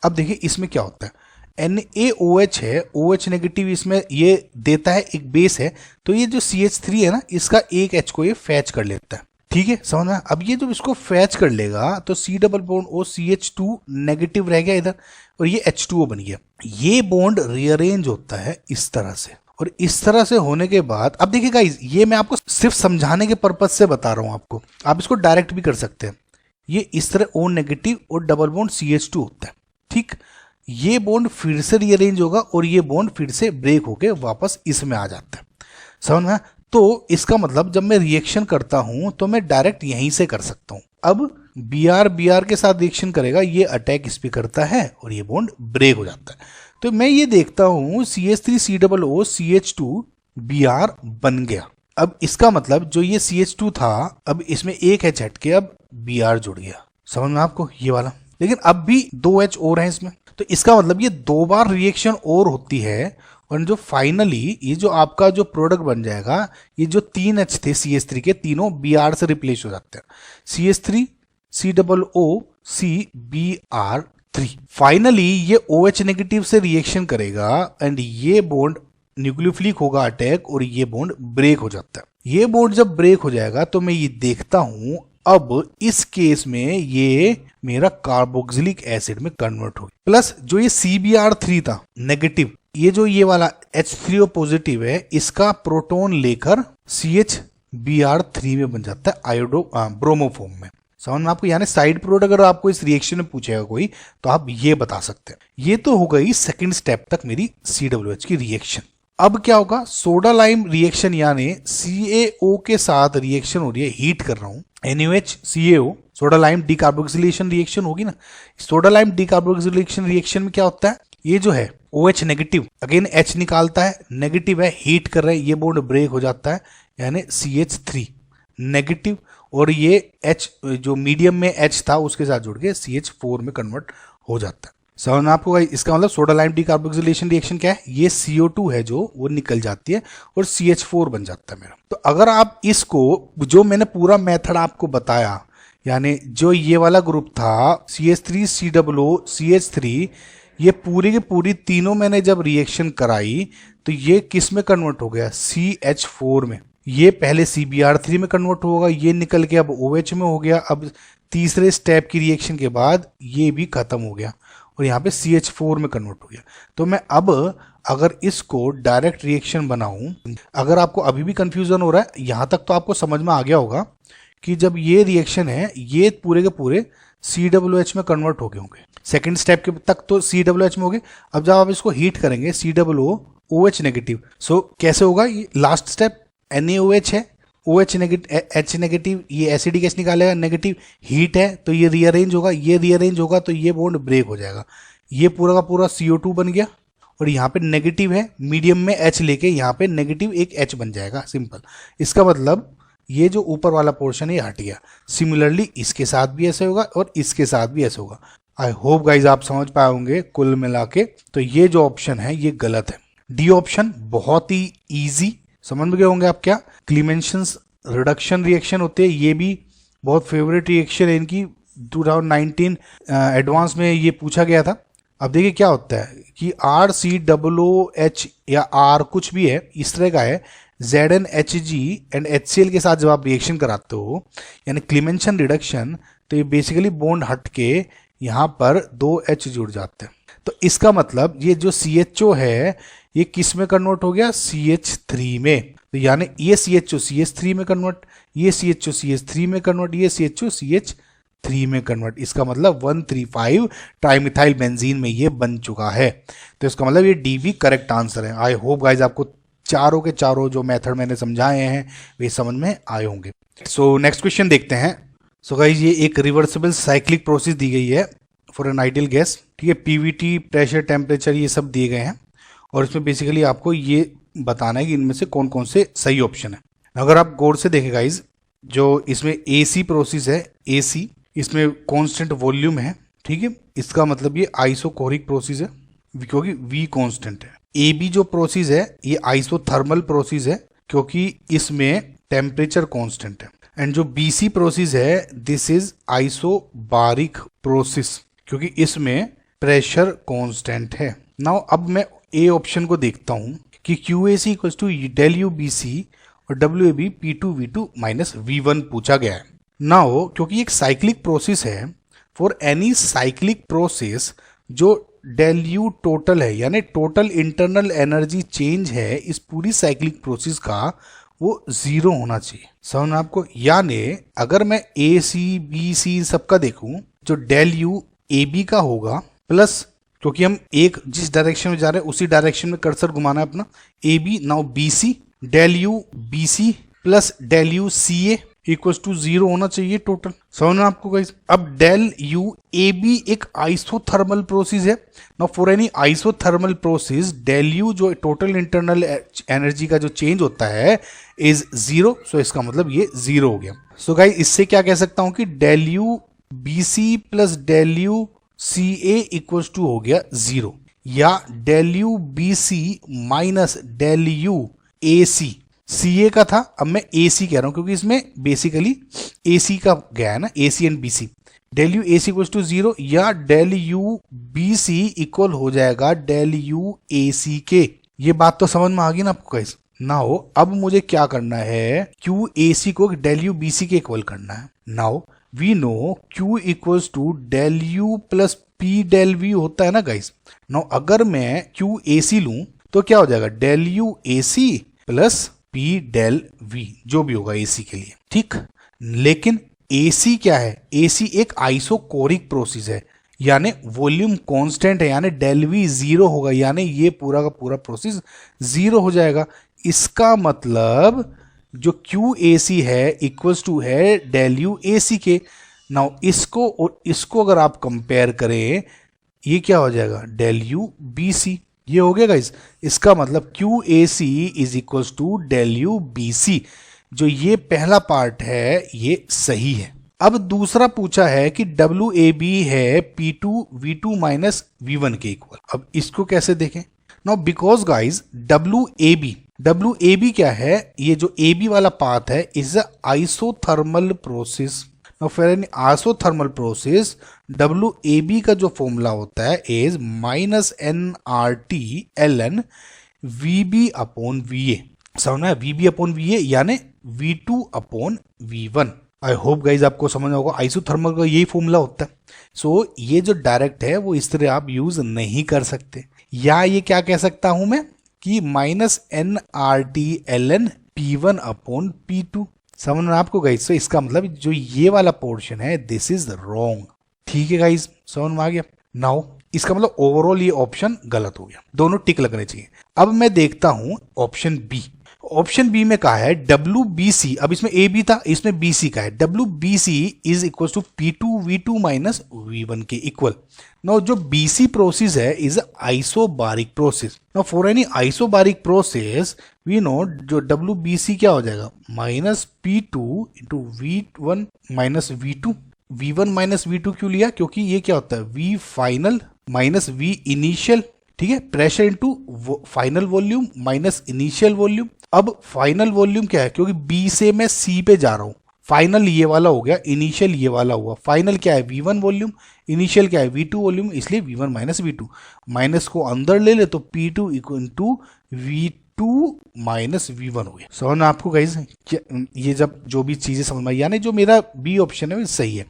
[SPEAKER 1] अब देखिए इसमें क्या होता है, NaOH है, OH नेगेटिव इसमें ये देता है, एक बेस है, तो ये जो CH3 है ना, इसका एक H को ये फैच कर लेता है। ठीक है, समझना। अब ये जब इसको फैच कर लेगा तो C double bond O CH2 negative रह गया इधर, और ये H2O बन गया। ये बॉन्ड रीअरेंज होता है इस तरह से, और इस तरह से होने के बाद अब देखिए गाइस, ये मैं आपको सिर्फ समझाने के पर्पज से बता रहा हूं आपको, आप इसको डायरेक्ट भी कर सकते हैं। ये इस तरह O नेगेटिव और डबल बॉन्ड CH2 होता है। ठीक, ये बॉन्ड फिर से रीअरेंज होगा और ये बॉन्ड फिर से ब्रेक होके वापस इसमें आ जाता है। समझ में? तो इसका मतलब जब मैं रिएक्शन करता हूं तो मैं डायरेक्ट यहीं से कर सकता हूं। अब Br के साथ रिएक्शन करेगा, ये अटैक इस पे करता है और ये बॉन्ड ब्रेक हो जाता है। तो मैं ये देखता हूं CH3 COO CH2 Br बन गया। अब इसका मतलब जो ये CH2 था, अब इसमें एक H हट के अब Br जुड़ गया। समझ में आपको ये वाला? लेकिन अब भी 2 H और हैं इसमें, तो इसका मतलब ये 2 बार रिएक्शन और होती है, और जो फाइनली ये जो आपका जो प्रोडक्ट बन जाएगा, ये जो 3 H थे CH3 के, तीनों Br से रिप्लेस हो जाते हैं। CH3 COO CBr3। फाइनली ये OH नेगेटिव से रिएक्शन करेगा एंड ये बॉन्ड न्यूक्लियोफिलिक होगा अटैक, और ये बॉन्ड ब्रेक हो जाता है। ये बॉन्ड जब ब्रेक हो जाएगा तो मैं ये देखता हूं, अब इस केस में ये मेरा कार्बोक्सिलिक एसिड में कन्वर्ट हो, प्लस जो ये CBr3 था नेगेटिव, ये जो ये वाला H3O पॉजिटिव है, इसका प्रोटॉन लेकर CHBr3 में बन जाता है आयोडो ब्रोमोफॉर्म में। समझ में आपको? यानी साइड प्रोडक्ट अगर आपको इस रिएक्शन में पूछेगा कोई, तो आप ये बता सकते हैं। ये तो हो गई सेकंड स्टेप तक मेरी COOH की रिएक्शन। अब क्या होगा? सोडा लाइम रिएक्शन, यानी CaO के साथ रिएक्शन हो रही है, हीट कर रहा हूं, NaOH CaO soda lime decarboxylation reaction होगी ना। सोडा लाइम डिकार्बोक्सिलेशन रिएक्शन में क्या होता है? ये जो है OH नेगेटिव अगेन H निकालता है, नेगेटिव है, हीट कर रहे हैं, ये बॉन्ड ब्रेक हो जाता है, यानी CH3 नेगेटिव, और ये H जो मीडियम में H था उसके साथ जुड़ के CH4 में कन्वर्ट हो जाता है। समझ में आपको? इसका मतलब सोडा लाइम डिकार्बोक्सिलेशन रिएक्शन क्या है? ये CO2 है जो वो निकल जाती है और CH4 बन जाता है मेरा। तो अगर आप इसको, जो मैंने पूरा मेथड आपको बताया, यानी जो ये वाला ग्रुप था CH3 COO CH3, ये पूरी की पूरी तीनों मैंने जब रिएक्शन कराई तो ये किस में कन्वर्ट हो गया? CH4 में। ये पहले CBr3 में कन्वर्ट होगा, ये निकल के अब OH में हो गया। अब तीसरे स्टेप की रिएक्शन के बाद ये भी खत्म हो गया और यहाँ पे CH4 में कन्वर्ट हो गया। तो मैं अब अगर इसको डायरेक्ट रिएक्शन बनाऊं, अगर आपको अभी भी कंफ्यूजन हो रहा है, यहाँ तक तो आपको समझ में आ गया होगा कि जब ये रिएक्शन है, ये पूरे के पूरे COOH में कन्वर्ट हो गए होंगे। सेकेंड स्टेप के तक तो COOH में हो गए। अब जब आप इसको हीट करेंगे COOH नेगेटिव, सो कैसे होगा? ये लास्ट स्टेप NaOH है, OH नेगेटिव H नेगेटिव, ये एसिडिक गैस निकालेगा, नेगेटिव हीट है तो ये रीअरेंज होगा, ये रीअरेंज होगा तो ये बॉन्ड ब्रेक हो जाएगा। ये पूरा का पूरा CO2 बन गया, और यहाँ पे नेगेटिव है, मीडियम में H लेके यहाँ पे नेगेटिव एक H बन जाएगा, सिंपल। इसका मतलब ये जो ऊपर वाला पोर्शन है ये हट गया। सिमिलरली इसके साथ भी ऐसे होगा और इसके साथ भी ऐसे होगा। आई होप गाइज आप समझ पाए होंगे कुल मिला के। तो ये जो ऑप्शन है ये गलत है। डी ऑप्शन बहुत ही ईजी, समझ में गए होंगे आप क्या? क्लीमेंशन रिडक्शन रिएक्शन होते हैं, ये भी बहुत फेवरेट रिएक्शन है इनकी। 2019 एडवांस में ये पूछा गया था। अब देखिए क्या होता है कि RCOOH या R कुछ भी है इस तरह का है, ZnHg एंड HCl के साथ जब आप रिएक्शन कराते हो, यानी क्लीमेंशन रिडक्शन, तो ये बेसिकली बॉन्ड हट के यहाँ पर 2H जुड़ जाते हैं। तो इसका मतलब ये जो CHO है ये किस में कन्वर्ट हो गया? CH3 में। तो यानी ये CHO CH3 में कन्वर्ट, ये CHO CH3 में कन्वर्ट, ये CHO CH3 में कन्वर्ट। इसका मतलब 135 ट्राइमिथाइल बेंजीन में ये बन चुका है। तो इसका मतलब ये डी भी करेक्ट आंसर है। आई होप गाइज आपको चारों के चारों जो मेथड मैंने समझाए हैं वे समझ में आए होंगे। सो नेक्स्ट क्वेश्चन देखते हैं। सो गाइज ये एक रिवर्सिबल साइक्लिक प्रोसेस दी गई है फॉर एन आइडियल गैस। ठीक है, पीवीटी, प्रेशर, टेम्परेचर ये सब दिए गए हैं, और इसमें बेसिकली आपको ये बताना है कि इनमें से कौन कौन से सही ऑप्शन है। अगर आप गौर से देखें गाइज, जो इसमें AC प्रोसेस है, AC इसमें कांस्टेंट वॉल्यूम है। ठीक है, इसका मतलब ये आइसोकोरिक प्रोसेस है क्योंकि V कांस्टेंट है। AB जो प्रोसेस है ये आइसोथर्मल प्रोसेस है क्योंकि इसमें टेम्परेचर कांस्टेंट है। एंड जो BC प्रोसेस है दिस इज आइसोबारिक प्रोसेस क्योंकि इसमें प्रेशर कांस्टेंट है। नाउ अब मैं ए ऑप्शन को देखता हूं कि Q A C equal to del U B C और W A B P two V two minus V one पूछा गया है। नाउ क्योंकि एक साइक्लिक प्रोसेस है, फॉर एनी साइक्लिक प्रोसेस जो डेल यू टोटल है यानी टोटल इंटरनल एनर्जी चेंज है इस पूरी साइक्लिक प्रोसेस का, वो जीरो होना चाहिए। समझ आपको? यानी अगर मैं ए सी बी सी सबका देखूं, जो डेल यू ए बी का होगा प्लस, क्योंकि हम एक जिस डायरेक्शन में जा रहे हैं उसी डायरेक्शन में कर्सर घुमाना है अपना, A B, now B C, del U B C plus del U C A equals to zero होना चाहिए टोटल। समझना आपको गाइस? अब डेल यू ए बी एक आइसोथर्मल प्रोसेस है। Now for any isothermal process del U जो टोटल इंटरनल एनर्जी का जो चेंज होता है इज जीरो। सो इसका मतलब ये जीरो हो गया। सो गाइस इससे क्या कह सकता हूं कि del U B C plus del U C A equals to हो गया जीरो, या del U B C minus del U A C, C A का था अब मैं ए सी कह रहा हूं क्योंकि इसमें बेसिकली ए सी का गया है ना, A C and B C. Del U A C equals to zero, या del U B C equal हो जाएगा डेल यू ए सी के। ये बात तो समझ में आ गई ना आपको गाइस? नाउ अब मुझे क्या करना है, क्यू ए सी को डेल यू बी सी के इक्वल करना है। Now we know Q equals to del U plus P del V होता है ना गाइस। नाउ अगर मैं क्यू ए सी लूं तो क्या हो जाएगा, del U A C plus P del V, जो भी होगा एसी के लिए, ठीक। लेकिन एसी क्या है, एसी एक आइसोकोरिक प्रोसेस है, यानी वॉल्यूम कांस्टेंट है, यानी डेल वी जीरो होगा, यानी ये पूरा का पूरा प्रोसेस जीरो हो जाएगा। इसका मतलब जो क्यू ए सी है इक्वल्स टू है डेल यू ए सी के। नाउ इसको और इसको अगर आप कंपेयर करें, ये क्या हो जाएगा, डेल यू बी सी। ये हो गया गाइस। इसका मतलब Q A C is equals to del U B C. जो ये पहला पार्ट है ये सही है। अब दूसरा पूछा है कि डब्ल्यू ए बी है P two V two minus V one के इक्वल। अब इसको कैसे देखें? Now because guys W A B क्या है, ये जो ए बी वाला पाथ है is a isothermal process. Now for an isothermal process, WAB का जो फॉर्मूला होता है is minus NRT ln VB upon VA। समझना है, VB अपॉन VA यानी V2 अपॉन V1। आई होप गाइज आपको समझ होगा, आइसोथर्मल का यही फॉर्मूला होता है। सो ये जो डायरेक्ट है वो इस तरह आप यूज नहीं कर सकते, या ये क्या कह सकता हूं मैं कि minus NRT ln P1 upon P2। समझ में आपको गाइस? तो इसका मतलब जो ये वाला पोर्शन है दिस इज रॉन्ग। ठीक है गाइस, समझ में आ गया? नाउ इसका मतलब ओवरऑल ये ऑप्शन गलत हो गया, दोनों टिक लगने चाहिए। अब मैं देखता हूं ऑप्शन बी। ऑप्शन बी में कहा है डब्ल्यू बी सी, अब इसमें ए बी था, इसमें बी सी का है, W B C is equal to P two V two minus V one के इक्वल। नाउ जो बी सी प्रोसेस है is isobaric process. Now for any isobaric process we know जो डब्ल्यू बी सी क्या हो जाएगा, minus P two into V one minus V two. V one minus V two क्यों लिया, क्योंकि ये क्या होता है V final minus V initial, ठीक है, pressure into final volume minus initial volume. अब फाइनल वॉल्यूम क्या है, क्योंकि बी से मैं सी पे जा रहा हूं, फाइनल ये वाला हो गया, इनिशियल ये वाला हुआ। फाइनल क्या है V1 वॉल्यूम, इनिशियल क्या है V2 वॉल्यूम, इसलिए V1 माइनस V2, माइनस को अंदर ले ले तो P2 equal to V2 minus V1 हो गया। समझ आपको गाइस? ये जब जो भी चीजें समझ में, यानी जो मेरा बी ऑप्शन है वो सही है।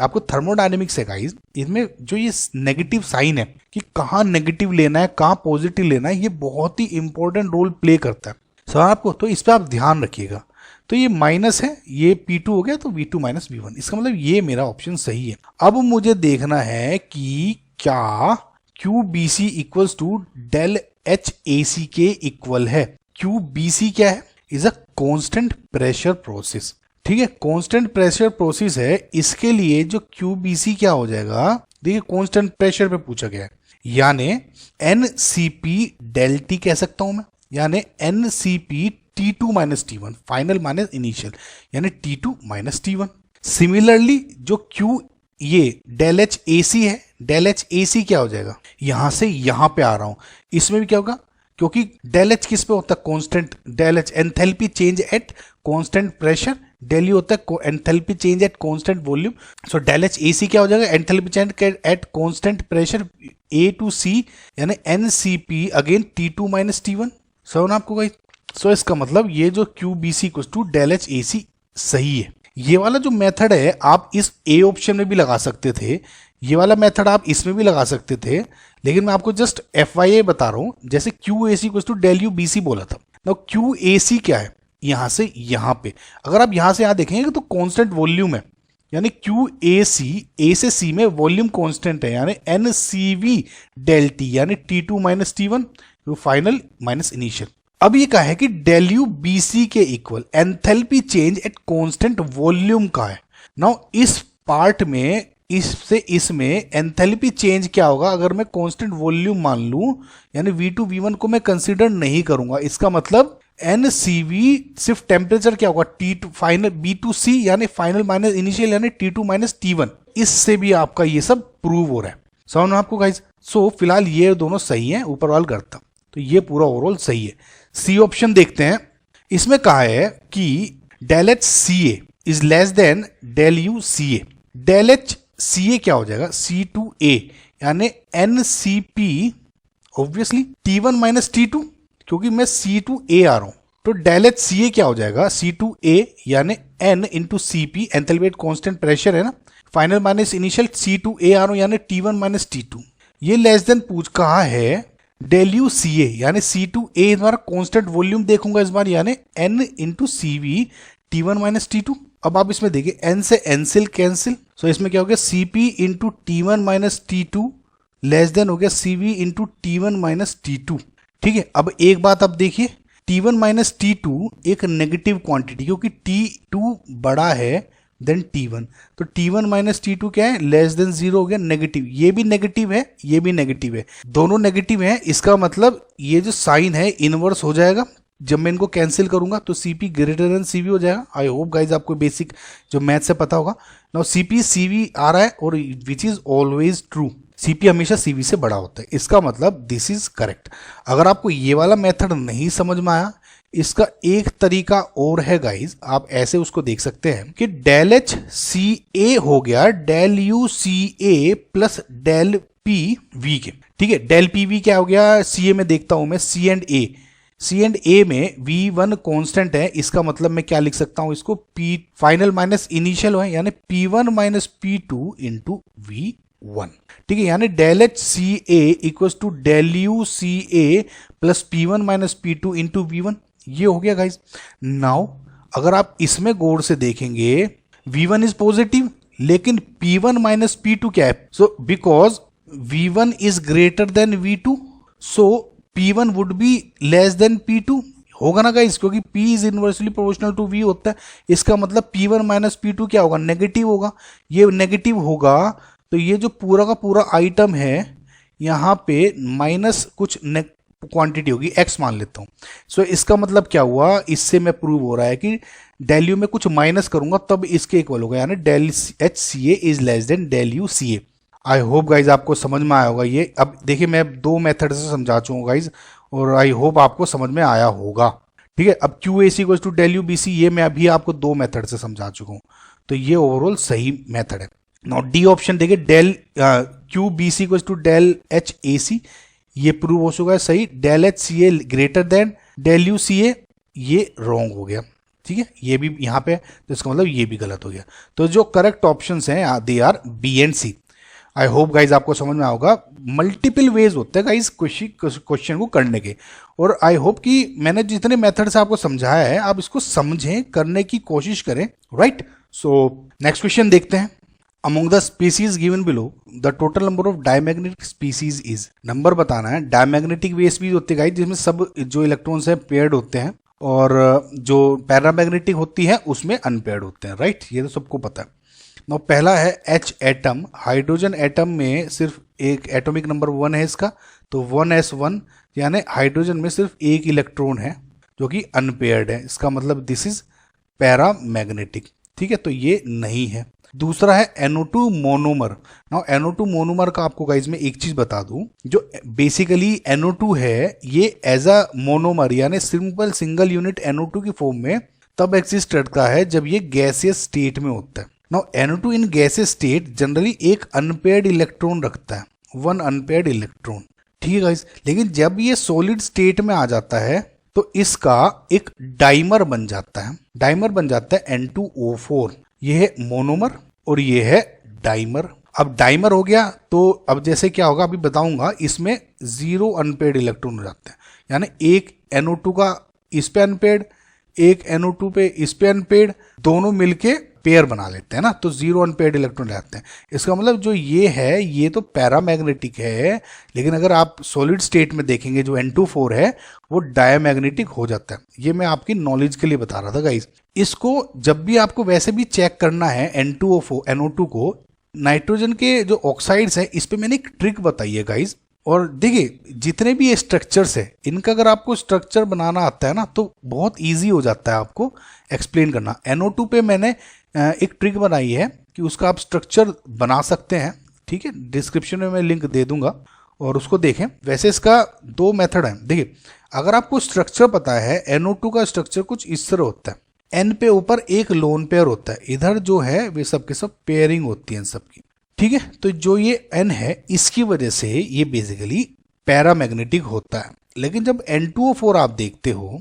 [SPEAKER 1] आपको थर्मोडायनेमिक्स है गाइस, इसमें जो ये नेगेटिव साइन है कि कहाँ नेगेटिव लेना है कहाँ पॉजिटिव लेना है, ये बहुत ही इंपॉर्टेंट रोल प्ले करता है। समझ आपको? तो इस पर आप ध्यान रखिएगा। तो ये माइनस है, ये P2 हो गया तो V2 माइनस V1, इसका मतलब ये मेरा ऑप्शन सही है। अब मुझे देखना है कि क्या QBC equals to del HAC के इक्वल है। QBC क्या है, is a constant pressure process, ठीक है, कांस्टेंट प्रेशर प्रोसेस है। इसके लिए जो QBC क्या हो जाएगा, देखिए कांस्टेंट प्रेशर पे पूछा गया है, यानी NCP डेल T कह सकता हूं मैं, यानी NCP T2 minus T1, final minus initial, यानी T2 माइनस T1। सिमिलरली जो Q ये डेल एच ए सी है, डेल एच ए सी क्या हो जाएगा, यहां से यहां पे आ रहा हूं, इसमें भी क्या होगा, क्योंकि डेल एच किस पे होता है, constant, del H enthalpy change at constant pressure del U होता है enthalpy change at constant volume. So del H A C क्या हो जाएगा, enthalpy change at constant pressure A to C यानी n C P again T two minus T one. समझ ना आपको भाई। सो इसका मतलब ये जो Q B C equals to del H A C सही है। ये वाला जो मेथड है आप इस ए ऑप्शन में भी लगा सकते थे, ये वाला मेथड आप इसमें भी लगा सकते थे, लेकिन मैं आपको जस्ट एफ वाई ए बता रहा हूं। जैसे Q A C equals to del U B C बोला था, नाउ क्यू ए सी क्या है, यहां से यहां पे अगर आप यहां से यहां देखेंगे तो कांस्टेंट वॉल्यूम है, यानी क्यू ए से सी में वॉल्यूम कांस्टेंट है, यानी n C V del T यानी T two minus T one final minus initial. अब ये कहा है कि डेल यू बी सी के equal enthalpy change at constant volume का है। नाउ इस पार्ट में इससे इसमें एंथैल्पी चेंज क्या होगा अगर मैं कांस्टेंट वॉल्यूम मान लूं, यानी V2 V1 को मैं कंसीडर नहीं करूंगा। इसका मतलब NCV सिर्फ टेम्परेचर क्या होगा T2 फाइनल B2C यानी फाइनल माइनस इनिशियल यानी T2 माइनस T1। इससे भी आपका ये सब प्रूव हो रहा है। समझ में आपको गाइस। सो फिलहाल ये दोनों सही हैं ऊपर वाला करता, तो ये पूरा ओवरऑल सही है। सी ऑप्शन देखते हैं। इसमें कहा है कि del H C A is less than del U C A. Del H C A क्या हो जाएगा सी टू ए यानी n C P obviously T one minus T two, क्योंकि मैं सी टू ए आ रहा हूं तो डेल एच सी ए क्या हो जाएगा सी टू ए यानी N into C P enthalpy at constant pressure है ना, final minus initial C to A आ रहा हूं यानी T one minus T two. ये लेस देन पूछ कहा है डेल यू सी ए यानी सी टू ए इस बार कांस्टेंट वॉल्यूम देखूंगा इस बार यानी N into C V T one minus T two. अब आप इसमें देखिए एन से एनसिल कैंसिल, सो इसमें क्या हो गया C P into T one minus T two less than हो गया C V into T one minus T two. ठीक है, अब एक बात आप देखिए T one minus T two एक नेगेटिव क्वांटिटी, क्योंकि टी टू बड़ा है देन टी वन, तो T one minus T two क्या है लेस देन जीरो हो गया नेगेटिव। ये भी नेगेटिव है ये भी नेगेटिव है, दोनों नेगेटिव है। इसका मतलब ये जो साइन है इनवर्स हो जाएगा जब मैं इनको कैंसिल करूंगा, तो सीपी ग्रेटर देन सीवी हो जाएगा। आई होप गाइज आपको बेसिक जो मैथ से पता होगा। नाउ सीपी सीवी आ रहा है और which is always true, CP हमेशा सीवी से बड़ा होता है। इसका मतलब दिस इज करेक्ट। अगर आपको ये वाला मेथड नहीं समझ में आया, इसका एक तरीका और है गाइज, आप ऐसे उसको देख सकते हैं कि डेल एच सी ए हो गया del U C A plus del P V के। ठीक है, डेल पी वी क्या हो गया सी ए में देखता हूं मैं सी एंड ए में V1 कांस्टेंट है। इसका मतलब मैं क्या लिख सकता हूं इसको P फाइनल माइनस इनिशियल है यानी P1 minus P2 into V1। ठीक है, यानी del H C A equals to del U C A plus P1 minus P2 into V1। ये हो गया गाइस। नाउ अगर आप इसमें गौर से देखेंगे V1 इज पॉजिटिव लेकिन P1 माइनस P2 क्या है, so because V1 is greater than V2 so P1 would be less than P2 होगा ना गाइस, क्योंकि P is inversely proportional to V होता है। इसका मतलब P1 माइनस P2 क्या होगा नेगेटिव होगा। ये नेगेटिव होगा तो ये जो पूरा का पूरा आइटम है यहाँ पे माइनस कुछ क्वांटिटी होगी x मान लेता हूँ। सो इसका मतलब क्या हुआ, इससे मैं प्रूव हो रहा है कि डेल यू में कुछ माइनस करूंगा तब इसके इक्वल होगा, यानी del H C A is less than del U C A. I hope guys आपको समझ में आया होगा ये। अब देखिए मैं दो मेथड से समझा चुका हूँ गाइज और आई होप आपको समझ में आया होगा। ठीक है, अब Q A C equals to del U B C ये मैं अभी आपको दो मेथड से समझा चुका हूँ, तो ये ओवरऑल सही मेथड है। नाउ डी ऑप्शन देखिए del Q B C equals to del H A C, ये प्रूव हो चुका है सही। Del H C A greater than del U C A ये रॉन्ग हो गया। ठीक है, ये भी यहाँ पे तो इसका मतलब ये भी गलत हो गया। तो जो करेक्ट ऑप्शंस हैं they are B and C. I hope guys आपको समझ में होगा। मल्टीपल वेज होते हैं गाइज क्वेश्चन को करने के, और आई होप कि मैंने जितने मेथड से आपको समझाया है आप इसको समझें, करने की कोशिश करें। राइट, सो नेक्स्ट क्वेश्चन देखते हैं। Among the species given below the total number of diamagnetic species is. Number बताना है। डायमैग्नेटिक वे स्पीसीज होती है गाइज जिसमें सब जो इलेक्ट्रॉन्स हैं पेयर्ड होते हैं और जो पैरामैग्नेटिक होती है उसमें अनपेयर्ड होते हैं। राइट, ये तो सबको पता है। नाउ पहला है H एटम। हाइड्रोजन एटम में सिर्फ एक एटॉमिक नंबर 1 है इसका, तो 1s1 यानी हाइड्रोजन में सिर्फ एक इलेक्ट्रॉन है जो कि अनपेयर्ड है। इसका मतलब दिस इज पैरामैग्नेटिक। ठीक है, तो ये नहीं है। दूसरा है NO2 monomer. Now NO2 monomer का आपको गाइज में एक चीज बता दूं, जो बेसिकली NO2 है ये एज अ मोनोमर यानी सिंपल सिंगल यूनिट NO2 की फॉर्म में तब एग्जिस्ट करता है जब ये गैसियस स्टेट में होता है। Now NO2 in gaseous state generally एक अनपेयर्ड इलेक्ट्रॉन रखता है, वन अनपेयर्ड इलेक्ट्रॉन, ठीक है गाइस। लेकिन जब ये सॉलिड स्टेट में आ जाता है तो इसका एक डाइमर बन जाता है, डाइमर बन जाता है N2O4। ये है मोनोमर और ये है डाइमर। अब डाइमर हो गया तो अब जैसे क्या होगा अभी बताऊंगा, इसमें 0 अनपेयर्ड इलेक्ट्रॉन हो जाते हैं, यानी एक NO2 का इस पे अनपेयर्ड, एक NO2 पे इस पे अनपेयर्ड, दोनों मिलके पेयर बना लेते हैं ना, तो 0 अनपेयर्ड इलेक्ट्रॉन रहते हैं। इसका मतलब जो ये है ये तो पैरामैग्नेटिक है, लेकिन अगर आप सॉलिड स्टेट में देखेंगे जो N2O4 है वो डायमैग्नेटिक हो जाता है। ये मैं आपकी नॉलेज के लिए बता रहा था गाइस। इसको जब भी आपको वैसे भी चेक करना है N2O4 NO2 को, नाइट्रोजन के जो ऑक्साइड्स हैं इस पे मैंने एक ट्रिक बताई है गाइस। और देखिए जितने भी ये स्ट्रक्चर्स है इनका अगर आपको स्ट्रक्चर बनाना आता है ना तो बहुत इजी हो जाता है आपको एक्सप्लेन करना। NO2 पे मैंने एक ट्रिक बनाई है कि उसका आप स्ट्रक्चर बना सकते हैं, ठीक है, डिस्क्रिप्शन में मैं लिंक दे दूंगा और उसको देखें। वैसे इसका 2 मेथड है। देखिए अगर आपको स्ट्रक्चर पता है NO2 का स्ट्रक्चर कुछ इस तरह होता है, N पे ऊपर एक लोन पेयर होता है, इधर जो है वे सब के सब पेयरिंग होती है इन सबकी, ठीक है। तो जो ये N है इसकी वजह से ये बेसिकली पैरामैग्नेटिक होता है। लेकिन जब N2O4 आप देखते हो,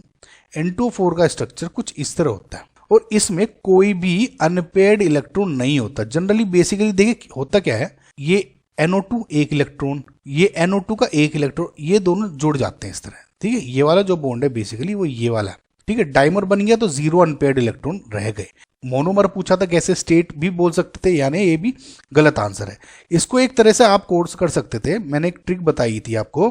[SPEAKER 1] N2O4 का स्ट्रक्चर कुछ इस तरह होता है और इसमें कोई भी अनपेयर्ड इलेक्ट्रॉन नहीं होता। जनरली बेसिकली देखिए होता क्या है, ये NO2 एक इलेक्ट्रॉन, ये NO2 का एक इलेक्ट्रॉन, ये दोनों जुड़ जाते हैं इस तरह, ठीक है। ये वाला जो बॉन्ड है बेसिकली वो ये वाला है, ठीक है। डाइमर बन गया तो 0 अनपेयर्ड इलेक्ट्रॉन रह गए। मोनोमर पूछा था कैसे, स्टेट भी बोल सकते थे, यानी ये भी गलत आंसर है। इसको एक तरह से आप कोर्स कर सकते थे, मैंने एक ट्रिक बताई थी आपको,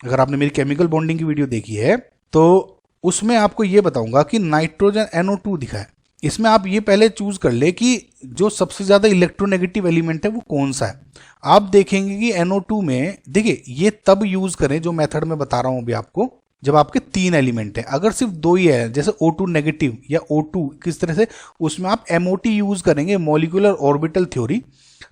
[SPEAKER 1] अगर आपने मेरी केमिकल बॉन्डिंग की वीडियो देखी है तो उसमें आपको ये बताऊंगा कि नाइट्रोजन NO2 दिखा है, इसमें आप ये पहले चूज कर ले कि जो सबसे ज्यादा इलेक्ट्रोनेगेटिव एलिमेंट है वो कौन सा है। आप देखेंगे कि NO2 में, देखिए ये तब यूज करें जो मेथड में बता रहा हूं अभी आपको, जब आपके 3 एलिमेंट है। अगर सिर्फ 2 ही है जैसे O2 नेगेटिव या O2 किस तरह से, उसमें आप MOT यूज करेंगे, मॉलिक्यूलर ऑर्बिटल थ्योरी,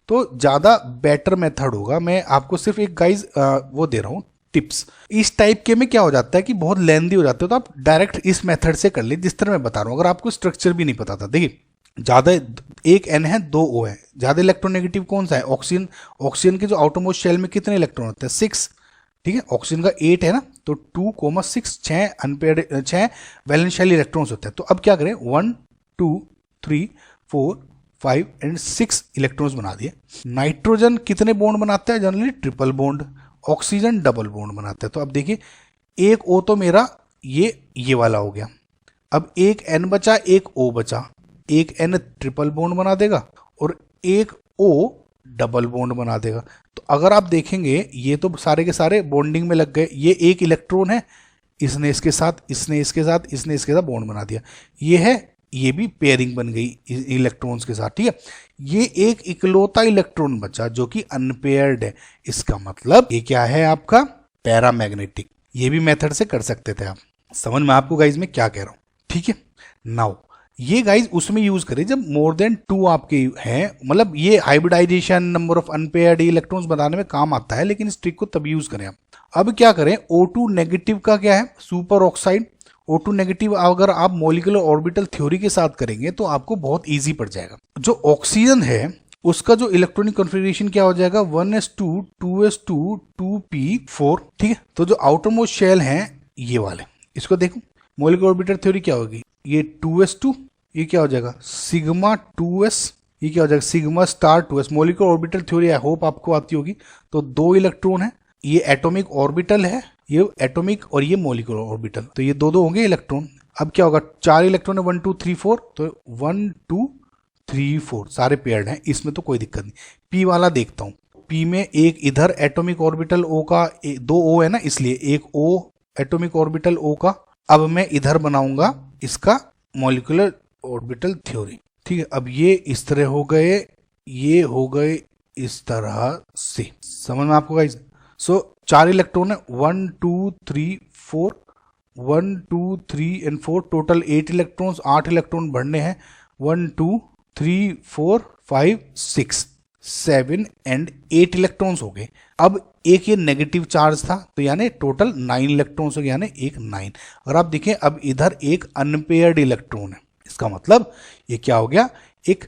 [SPEAKER 1] तो ज्यादा बेटर मेथड होगा। मैं आपको सिर्फ एक गाइज वो दे रहा हूँ टिप्स। इस टाइप के में क्या हो जाता है कि बहुत लेंदी हो जाते हो, तो आप डायरेक्ट इस मेथड से कर ले जिस तरह मैं बता रहा हूँ। अगर आपको स्ट्रक्चर भी नहीं पता था, देखिए ज्यादा एक N है 2 O है, ज्यादा इलेक्ट्रोनेगेटिव कौन सा है, ऑक्सीजन। ऑक्सीजन के जो आउटरमोस्ट शेल में कितने इलेक्ट्रॉन होते हैं, 6, ठीक है। ऑक्सीजन का 8 है ना, तो 2,6 6 अनपेयर्ड 6 वैलेंस शेल इलेक्ट्रॉन्स होते हैं। तो अब क्या करें, 1 2 3 4 5 एंड 6 इलेक्ट्रॉन्स बना दिए। नाइट्रोजन कितने बॉन्ड बनाता है, generally triple bond. Oxygen double bond बनाता है। तो अब देखिए एक O तो मेरा ये वाला हो गया, अब एक N बचा, एक O बचा, एक N ट्रिपल बॉन्ड बना देगा और एक O डबल बॉन्ड बना देगा। तो अगर आप देखेंगे ये तो सारे के सारे बॉन्डिंग में लग गए। ये एक इलेक्ट्रॉन है, इसने इसके साथ, इसने इसके साथ, इसने इसके साथ बॉन्ड बना दिया। ये है, ये भी पेयरिंग बन गई इलेक्ट्रॉन्स के साथ, ठीक है। ये एक इकलौता इलेक्ट्रॉन बचा जो कि अनपेयर्ड है। इसका मतलब ये क्या है आपका, पैरामैग्नेटिक। ये भी मेथड से कर सकते थे आप। समझ में आपको गाइज मैं क्या कह रहा हूं, ठीक है। नाउ ये गाइज उसमें यूज करें जब मोर देन 2 आपके हैं, मतलब ये hybridization, number of unpaired electrons बनाने में काम आता है, लेकिन इस ट्रिक को तब यूज करें आप। अब क्या करें, O2 नेगेटिव का क्या है, सुपर ऑक्साइड। O2 नेगेटिव अगर आप मॉलिक्यूलर ऑर्बिटल थ्योरी के साथ करेंगे तो आपको बहुत इजी पड़ जाएगा। जो ऑक्सीजन है उसका जो इलेक्ट्रॉनिक कॉन्फ़िगरेशन क्या हो जाएगा, 1s2 2s2 2p4, ठीक है। तो जो आउटर मोस्ट शेल हैं ये वाले, इसको देखो मॉलिक्यूलर ऑर्बिटल थ्योरी क्या होगी, ये 2s2, ये क्या हो जाएगा सिग्मा 2s, ये क्या हो जाएगा sigma star 2s। Molecular orbital theory I hope आपको आती होगी। तो 2 इलेक्ट्रॉन है, ये एटॉमिक ऑर्बिटल है, ये एटॉमिक और ये मॉलिक्यूलर ऑर्बिटल, तो ये दो होंगे इलेक्ट्रॉन। अब क्या होगा, 4 इलेक्ट्रॉन है, 1 2 3 4, तो 1 2 3 4 सारे पेयर्ड हैं, इसमें तो कोई दिक्कत नहीं। पी वाला देखता हूँ, पी में एक इधर एटॉमिक ऑर्बिटल O का 2 O है ना, इसलिए एक O एटॉमिक ऑर्बिटल O का। अब मैं इधर बनाऊंगा इसका मॉलिक्यूलर ऑर्बिटल थ्योरी, ठीक है। अब ये इस तरह हो गए, ये हो गए इस तरह से, समझ में आपको गाइस। सो 4 इलेक्ट्रॉन है, 1 2 3 4, 1 2 3 एंड 4, टोटल 8 इलेक्ट्रॉन्स, 8 इलेक्ट्रॉन बढ़ने हैं, 1 2 3 4 5 6 7 एंड 8 इलेक्ट्रॉन्स हो गए। अब एक ये नेगेटिव चार्ज था, तो यानी टोटल 9 इलेक्ट्रॉन्स हो गए, यानी एक 9। अगर आप देखें अब इधर एक अनपेयर्ड इलेक्ट्रॉन है, इसका मतलब ये क्या हो गया, एक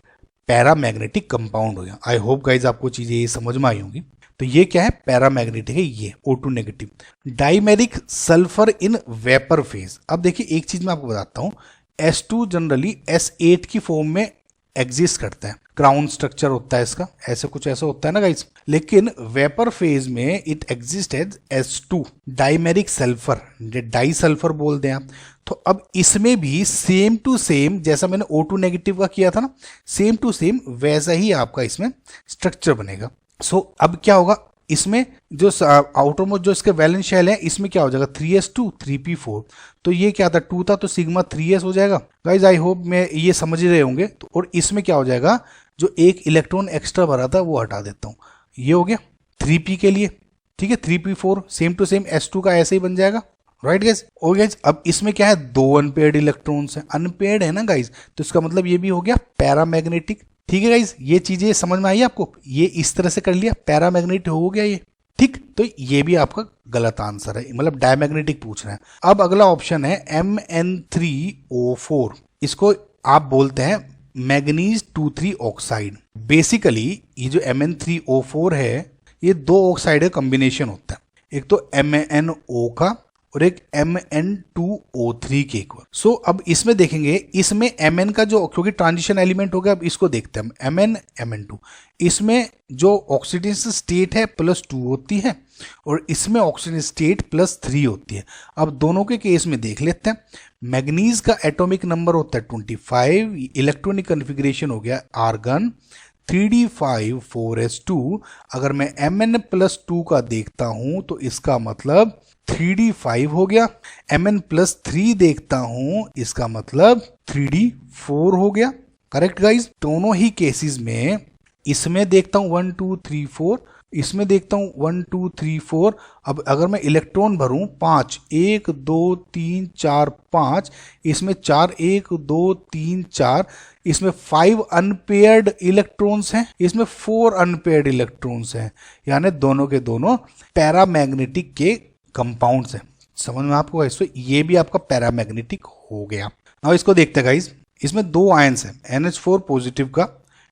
[SPEAKER 1] पैरामैग्नेटिक कंपाउंड हो गया। आई होप गाइज आपको चीजें ये समझ में आई होंगी। तो ये क्या है, पैरामैग्नेटिक है ये O2 negative. Dimeric sulphur in vapour phase. अब देखिए एक चीज मैं आपको बताता हूं, S2 जनरली S8 की फॉर्म में एग्जिस्ट करता है, क्राउन स्ट्रक्चर होता है इसका, ऐसे कुछ ऐसा होता है ना गाइस। लेकिन वेपर फेज में it exist as S2 dimeric sulphur, disulphur बोल दें आप। तो अब इसमें भी सेम टू सेम जैसा मैंने O2 नेगेटिव का किया था ना, सेम टू सेम वैसा ही आपका इसमें स्ट्रक्चर बनेगा। सो अब क्या होगा, इसमें जो आउटरमोस्ट जो इसके वैलेंस शेल है, इसमें क्या हो जाएगा 3s2 3p4। तो ये क्या था 2 था, तो सिग्मा 3s हो जाएगा। गाइज आई होप मैं ये समझ ही रहे होंगे। तो और इसमें क्या हो जाएगा, जो एक इलेक्ट्रॉन एक्स्ट्रा भरा था वो हटा देता हूं, ये हो गया 3p के लिए। ठीक है, 3p4 same to same S2 का ऐसे ही बन जाएगा, राइट गाइज। और गाइज अब इसमें क्या है, 2 अनपेयर्ड इलेक्ट्रॉन्स है, अनपेयर्ड है ना गाइज, तो इसका मतलब ये भी हो गया पैरामैग्नेटिक। ठीक है गाइज, ये चीजें समझ में आई आपको, ये इस तरह से कर लिया, पैरामैग्नेटिक हो गया ये। ठीक, तो ये भी आपका गलत आंसर है, मतलब डायमैग्नेटिक पूछ रहे हैं। अब अगला ऑप्शन है MN3O4, इसको आप बोलते हैं मैग्नीज 2,3 ऑक्साइड। बेसिकली ये जो MN3O4 है, ये 2 ऑक्साइड का कॉम्बिनेशन होता है, एक तो MnO का और एक Mn2O3 के इक्वल। सो अब इसमें देखेंगे, इसमें Mn का जो, क्योंकि ट्रांजिशन एलिमेंट हो गया, अब इसको देखते हैं हम Mn Mn2। इसमें जो ऑक्सीडेशन स्टेट है +2 होती है और इसमें ऑक्सीजन स्टेट +3 होती है। अब दोनों के केस में देख लेते हैं। मैग्नीज का एटॉमिक नंबर होता है 25, इलेक्ट्रॉनिक कॉन्फ़िगरेशन हो गया आर्गन 3d5 4s2। अगर मैं Mn+2 का देखता हूं तो इसका मतलब 3d5 हो गया, Mn+3 देखता हूं इसका मतलब 3d4 हो गया। करेक्ट गाइज, दोनों ही केसेस में इसमें देखता हूं 1 2 3 4, इसमें देखता हूं 1 2 3 4। अब अगर मैं इलेक्ट्रॉन भरूं 5, 1 2 3 4 5, इसमें 4 1 2 3 4, इसमें 5 अनपेयर्ड इलेक्ट्रॉन्स हैं, इसमें 4 अनपेयर्ड इलेक्ट्रॉन्स हैं, यानी दोनों के दोनों पैरामैग्नेटिक के कंपाउंड्स हैं। समझ में आपको, इससे ये भी आपका पैरामैग्नेटिक हो गया। नाउ इसको देखते हैं गाइस, इसमें 2 आयंस हैं, NH4 पॉजिटिव का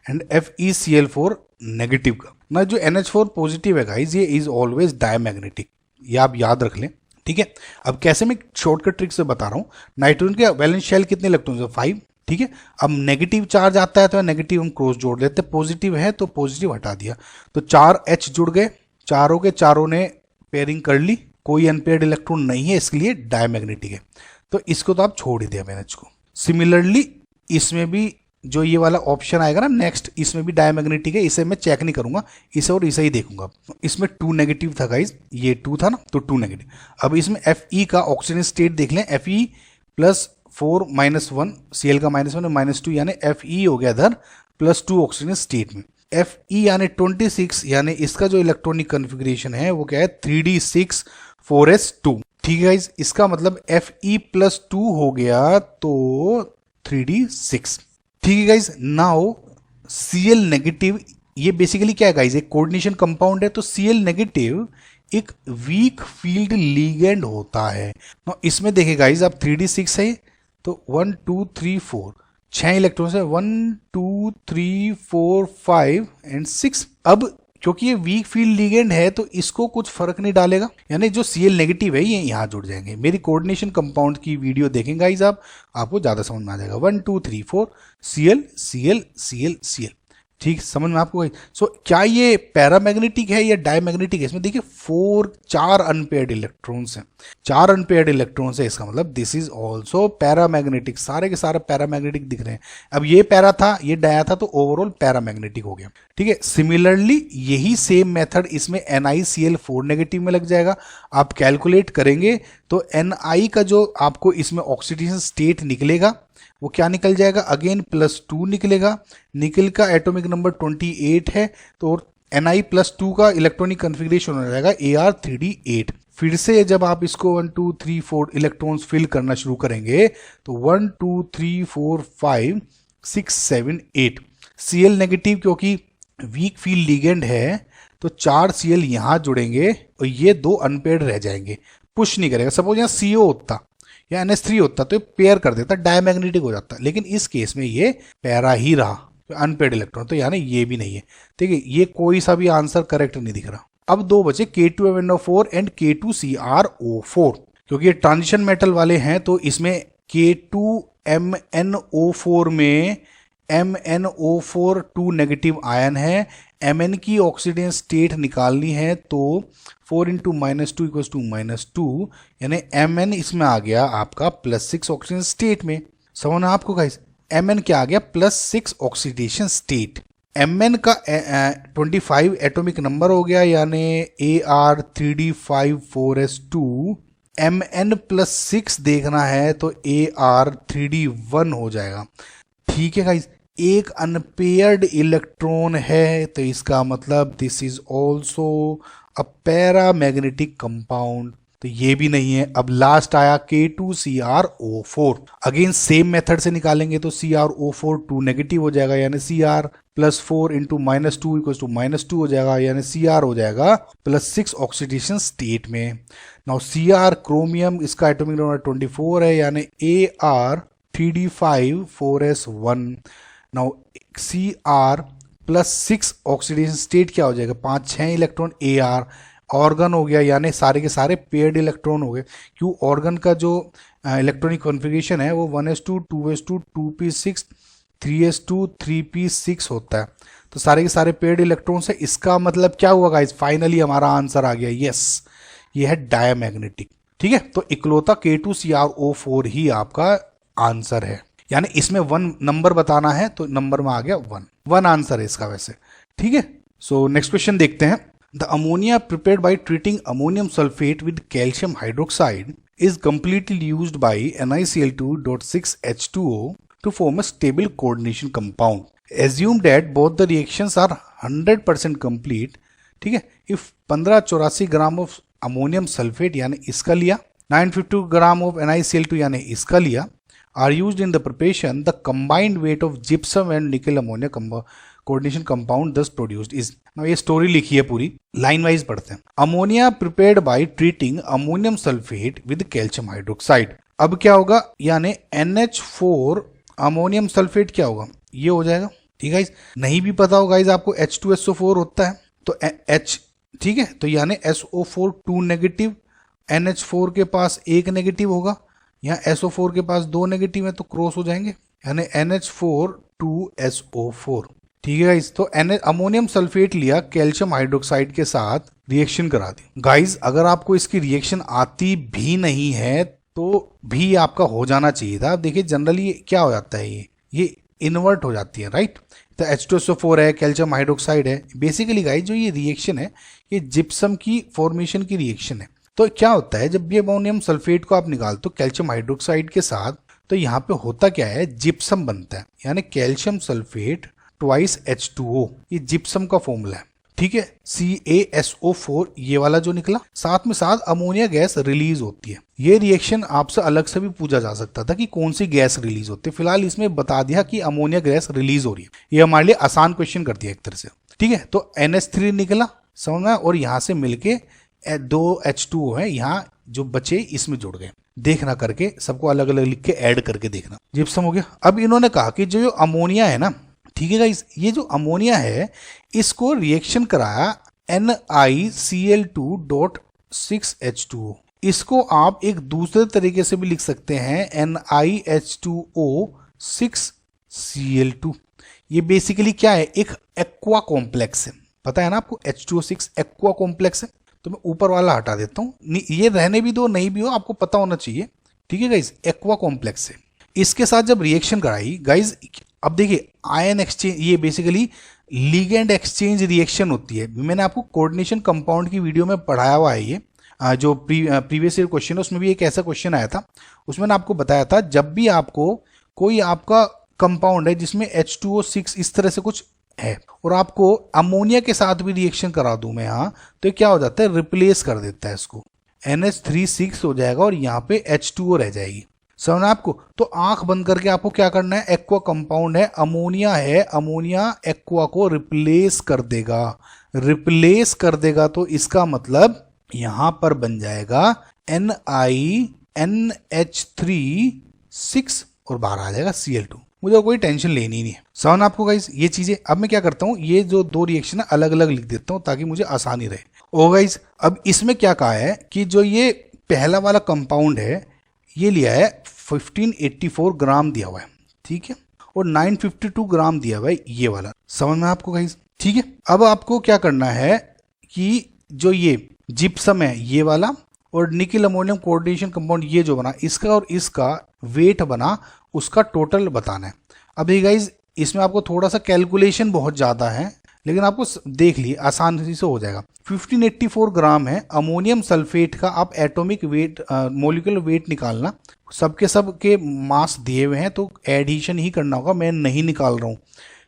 [SPEAKER 1] एंड FeCl4 नेगेटिव का। ना जो NH4 पॉजिटिव है गाइस, ये इज ऑलवेज डायमैग्नेटिक, ये आप याद रख लें। ठीक है, अब कैसे मैं शॉर्टकट ट्रिक से बता रहा हूं। नाइट्रोजन के वैलेंस शेल कितने इलेक्ट्रॉन्स है, 5। ठीक है, अब नेगेटिव चार्ज आता है तो नेगेटिव हम क्रॉस जोड़ लेते हैं, पॉजिटिव है तो पॉजिटिव हटा दिया, तो 4 H जुड़ गए, चारों के चारों ने पेयरिंग कर ली, कोई अनपेयर्ड इलेक्ट्रॉन नहीं है, इसके लिए डायमैग्नेटिक है। तो इसको तो आप छोड़ ही दिया मैंने इसको। सिमिलरली इसमें भी जो ये वाला ऑप्शन आएगा ना नेक्स्ट, इसमें भी डायमैग्नेटिक है, इसे मैं चेक नहीं करूंगा, इसे और इसे ही देखूंगा। इसमें 2 नेगेटिव था गाइज, ये 2 था ना, तो 2 नेगेटिव। अब इसमें Fe का ऑक्सीजन स्टेट देख लें, Fe+4 -1, Cl का -1 -2, यानी Fe हो गया इधर +2 ऑक्सीजन स्टेट में। Fe यानी 26, यानी इसका जो इलेक्ट्रॉनिक कॉन्फ़िगरेशन है वो क्या है 3d6 4s2। ठीक है गाइज, इसका मतलब Fe+2 हो गया तो 3d6। ठीक है गाइज, नाउ Cl नेगेटिव, ये बेसिकली क्या है गाइज, एक कोऑर्डिनेशन कंपाउंड है, तो Cl नेगेटिव एक वीक फील्ड लीगेंड होता है। नाउ इसमें देखिए गाइज, अब 3d6 है तो 1 2 3 4, 6 इलेक्ट्रॉन्स है, 1 2 3 4 5 एंड 6। अब क्योंकि ये वीक फील्ड लीगेंड है तो इसको कुछ फर्क नहीं डालेगा, यानी जो Cl नेगेटिव है ये यहाँ जुड़ जाएंगे। मेरी कोऑर्डिनेशन कंपाउंड की वीडियो देखेंगे गाइस आप, आपको ज्यादा समझ में आ जाएगा। 1 2 3 4 Cl Cl Cl Cl। ठीक, समझ में आपको। सो क्या ये पैरामैग्नेटिक है या डायमैग्नेटिक है, इसमें देखिए 4 अनपेयर्ड इलेक्ट्रॉन्स हैं, 4 अनपेयर्ड इलेक्ट्रॉन्स है, इसका मतलब दिस इज ऑल्सो पैरामैग्नेटिक, सारे के सारे पैरामैग्नेटिक दिख रहे हैं। अब ये पैरा था, ये डाया था, तो ओवरऑल पैरामैग्नेटिक हो गया। ठीक है, सिमिलरली यही सेम मेथड इसमें NiCl4 नेगेटिव में लग जाएगा। आप कैलकुलेट करेंगे तो Ni का जो आपको इसमें ऑक्सीडेशन स्टेट निकलेगा वो क्या निकल जाएगा, अगेन +2 निकलेगा। निकल का एटॉमिक नंबर 28 है, तो Ni+2 का इलेक्ट्रॉनिक कॉन्फ़िगरेशन हो जाएगा Ar3d8। फिर से जब आप इसको 1 2 3 4 इलेक्ट्रॉन्स फिल करना शुरू करेंगे तो 1 2 3 4 5 6 7 8। Cl नेगेटिव क्योंकि वीक फील्ड लिगेंड है तो 4 Cl यहां जुड़ेंगे और ये 2 अनपेयर्ड रह जाएंगे, पुश नहीं करेगा। सपोज यहाँ CO होता, या NH3 होता तो पेयर कर देता, डायमैग्नेटिक हो जाता, लेकिन इस केस में ये पैरा ही रहा, तो अनपेड इलेक्ट्रॉन, तो यानी ये भी नहीं है। ठीक है, ये कोई सा भी आंसर करेक्ट नहीं दिख रहा। अब दो बचे K2MnO4 एंड K2CrO4, क्योंकि ये ट्रांजिशन मेटल वाले हैं तो इसमें K2MnO4 में MnO4 2 नेगेटिव आयन है, Mn की ऑक्सीडेशन स्टेट निकालनी है तो 4 × -2 = -2, यानी Mn इसमें आ गया आपका +6 ऑक्सीडेशन स्टेट में। समझना आपको गाइस, Mn क्या आ गया, +6 ऑक्सीडेशन स्टेट। Mn का 25 एटॉमिक नंबर हो गया, यानी Ar3d5 4s2। Mn +6 देखना है तो Ar3d1 हो जाएगा। ठीक है गाइस, एक अनपेयर्ड इलेक्ट्रॉन है तो इसका मतलब this is also a paramagnetic compound, तो ये भी नहीं है। अब लास्ट आया K2CrO4, अगेन सेम मेथड से निकालेंगे तो CrO4 2 नेगेटिव हो जाएगा, यानी Cr +4 × -2 = -2 हो जाएगा, यानी Cr हो जाएगा +6 ऑक्सीडेशन स्टेट में। नाउ Cr क्रोमियम, इसका एटॉमिक नंबर 24 है, यानी Ar3d5 4s1। Now Cr +6 oxidation state क्या हो जाएगा, 5-6 इलेक्ट्रॉन Ar, ऑर्गन हो गया, यानी सारे के सारे पेयर्ड इलेक्ट्रॉन हो गए। क्यों, ऑर्गन का जो इलेक्ट्रॉनिक कॉन्फ़िगरेशन है वो 1s2 2s2 2p6 3s2 3p6 होता है, तो सारे के सारे पेयर्ड इलेक्ट्रॉन है। इसका मतलब क्या हुआ गाइस, फाइनली हमारा आंसर आ गया, यस ये है डायमैग्नेटिक। ठीक है, तो इकलौता K2CrO4 ही आपका आंसर है, यानी इसमें 1 नंबर बताना है तो नंबर में आ गया 1 आंसर है इसका वैसे। ठीक है, सो नेक्स्ट क्वेश्चन देखते हैं। The ammonia prepared by treating ammonium sulphate with calcium hydroxide is completely used by NiCl2.6H2O to form a stable coordination compound. Assume that both the reactions are 100% complete. ठीक है, if 1584 gram of ammonium sulphate यानी इसका लिया, 950 ग्राम ऑफ NiCl2 यानी इसका लिया, are used in the preparation, the combined weight of gypsum and nickel ammonia coordination compound thus produced is। now ये स्टोरी लिखी है पूरी, लाइन वाइज पढ़ते हैं। Ammonia prepared by treating ammonium sulphate with calcium hydroxide. अब क्या होगा, यानी NH4 अमोनियम सल्फेट क्या होगा, ये हो जाएगा। ठीक है, नहीं भी पता हो गाइज आपको H2SO4 होता है तो H, ठीक है, तो यानी SO4 2 नेगेटिव, NH4 के पास 1 नेगेटिव होगा, यहाँ SO4 के पास 2 नेगेटिव है तो क्रॉस हो जाएंगे, यानी NH4 2SO4। ठीक है गाइज, तो अमोनियम सल्फेट लिया, कैल्शियम हाइड्रोक्साइड के साथ रिएक्शन करा दी। गाइज अगर आपको इसकी रिएक्शन आती भी नहीं है तो भी आपका हो जाना चाहिए था। देखिए जनरली क्या हो जाता है, ये इन्वर्ट हो जाती है, राइट। तो H2SO4 है, कैल्शियम हाइड्रोक्साइड है। बेसिकली गाइज जो ये रिएक्शन है ये जिप्सम की फॉर्मेशन की रिएक्शन है। तो क्या होता है, जब ये अमोनियम सल्फेट को आप निकालते हो कैल्शियम हाइड्रोक्साइड के साथ, तो यहाँ पे होता क्या है, जिप्सम बनता है, यानी कैल्शियम सल्फेट ट्वाइस H2O, ये जिप्सम का फॉर्मूला है। ठीक है, CaSO4 ये वाला जो निकला, साथ में साथ अमोनिया गैस रिलीज होती है। ये रिएक्शन आपसे अलग से भी पूछा जा सकता था कि कौन सी गैस रिलीज होती है, फिलहाल इसमें बता दिया कि अमोनिया गैस रिलीज हो रही है। ये हमारे लिए आसान क्वेश्चन कर दिया एक तरह से। ठीक है, तो NH3 निकला, समझना, और यहाँ से मिलके 2 H2O है, यहाँ जो बचे इसमें जुड़ गए। देखना करके सबको अलग अलग लिख के ऐड करके देखना, जिप्सम हो गया। अब इन्होंने कहा कि जो अमोनिया है ना, ठीक है गाइस, ये जो अमोनिया है इसको रिएक्शन कराया NiCl2.6H2O। इसको आप एक दूसरे तरीके से भी लिख सकते हैं NiH2O6Cl2। ये बेसिकली क्या है, एक एक्वा कॉम्प्लेक्स है, पता है ना आपको, H2O6 एक्वा कॉम्प्लेक्स है। तो मैं ऊपर वाला हटा देता हूँ, ये रहने भी दो, नहीं भी हो आपको पता होना चाहिए। ठीक है गाइज, एक्वा कॉम्प्लेक्स है। इसके साथ जब रिएक्शन कराई गाइज, अब देखिए आयन एक्सचेंज, ये बेसिकली लिगेंड एक्सचेंज रिएक्शन होती है। मैंने आपको कोऑर्डिनेशन कंपाउंड की वीडियो में पढ़ाया हुआ है, ये जो प्रीवियस ईयर क्वेश्चन है उसमें भी एक ऐसा क्वेश्चन आया था। उसमें मैंने आपको बताया था, जब भी आपको कोई आपका कंपाउंड है जिसमें H2O6 इस तरह से कुछ है और आपको अमोनिया के साथ भी रिएक्शन करा दूं मैं यहाँ, तो क्या हो जाता है, रिप्लेस कर देता है इसको, NH3 हो जाएगा और यहाँ पे H2O रह जाएगी। समझना आपको। तो आंख बंद करके आपको क्या करना है, एक्वा कंपाउंड है, अमोनिया है, अमोनिया एक्वा को रिप्लेस कर देगा, रिप्लेस कर देगा, तो इसका मतलब यहां पर बन जाएगा NH3 6 और बाहर आ जाएगा Cl2। मुझे कोई टेंशन लेनी नहीं है। समझ आपको गाइस ये चीजें। अब मैं क्या करता हूँ, ये जो दो रिएक्शन है अलग अलग लिख देता हूँ ताकि मुझे आसानी रहे। ओ गाइस, अब इसमें क्या कहा है कि जो ये पहला वाला कंपाउंड है ये लिया है 1584 ग्राम दिया हुआ है, ठीक है, और 952 ग्राम दिया हुआ है ये वाला। समझ में आपको गाइस, ठीक है। अब आपको क्या करना है कि जो ये जिप्सम है ये वाला और निकिल अमोनियम कोऑर्डिनेशन कंपाउंड ये जो बना, इसका और इसका वेट बना, उसका टोटल बताना है। अब ये गाइस इसमें आपको थोड़ा सा कैलकुलेशन बहुत ज़्यादा है, लेकिन आपको देख लिए आसानी से हो जाएगा। 1584 ग्राम है अमोनियम सल्फेट का। आप एटॉमिक वेट मोलिकुलर वेट निकालना, सबके सब के मास दिए हुए हैं तो एडिशन ही करना होगा, मैं नहीं निकाल रहा हूँ।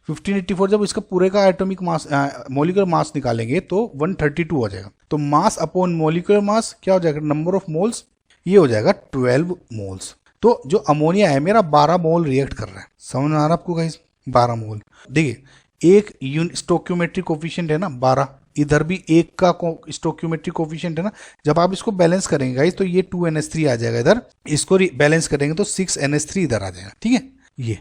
[SPEAKER 1] 1584 जब इसका पूरे का एटॉमिक मास मोलिकुलर मास निकालेंगे तो 132 हो जाएगा। तो मास अपॉन मोलिकुलर मास क्या हो जाएगा, नंबर ऑफ मोल्स, ये हो जाएगा 12 मोल्स। तो जो अमोनिया है मेरा 12 मोल रिएक्ट कर रहा है। समझ में आ रहा आपको गाइस, 12 मोल। देखिए एक स्टोक्योमेट्रिक कोफिशिएंट है ना 12, इधर भी एक का स्टोक्योमेट्रिक कोफिशिएंट है ना। जब आप इसको बैलेंस करेंगे गाइस तो ये 2NH3 आ जाएगा इधर, इसको बैलेंस करेंगे तो 6NH3 इधर आ जाएगा, ठीक है। ये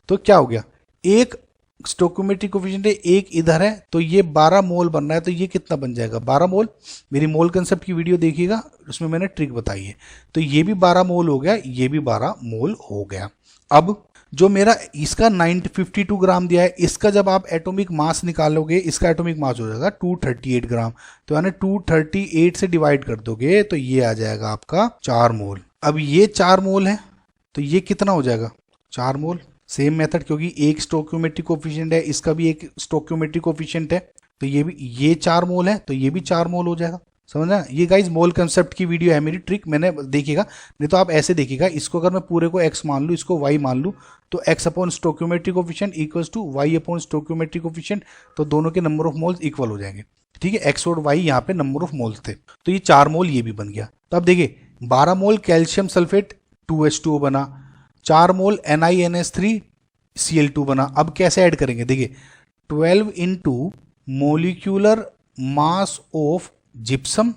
[SPEAKER 1] तो क्या हो गया, एक स्टोक्योमेट्रिक कोफिशिएंट है, एक इधर है, तो ये 12 मोल बन रहा है। तो ये कितना बन जाएगा 12 मोल। मेरी मोल कंसेप्ट की वीडियो देखिएगा, उसमें मैंने ट्रिक बताई है। तो ये भी 12 मोल हो गया, ये भी 12 मोल हो गया। अब जो मेरा इसका 952 ग्राम दिया है, इसका जब आप एटॉमिक मास निकालोगे, इसका एटॉमिक मास हो जाएगा 238 ग्राम। तो यानी 238 से डिवाइड कर दोगे तो ये आ जाएगा आपका 4 मोल। अब ये 4 मोल है तो ये कितना हो जाएगा 4 मोल। सेम मेथड, क्योंकि एक स्टोक्योमेट्रिक कोफिशिएंट है, इसका भी एक स्टोक्योमेट्रिक कोफिशिएंट है, तो ये भी ये 4 मोल है तो ये भी 4 मोल हो जाएगा। समझना, ये गाइज मोल कंसेप्ट की वीडियो है मेरी, ट्रिक मैंने देखिएगा। नहीं तो आप ऐसे देखिएगा, इसको अगर मैं पूरे को x मान लूँ, इसको y मान लूँ, तो x upon stoichiometric coefficient equals to y upon stoichiometric coefficient, तो दोनों के नंबर ऑफ मोल्स इक्वल हो जाएंगे, ठीक है। x और y यहाँ पे नंबर ऑफ मोल्स थे, तो ये 4 मोल ये भी बन गया। तो अब देखिए 12 मोल कैल्शियम सल्फेट 2H2O बना, 4 मोल NiNH3 Cl2 बना। अब कैसे ऐड करेंगे, देखिए 12 into molecular mass of gypsum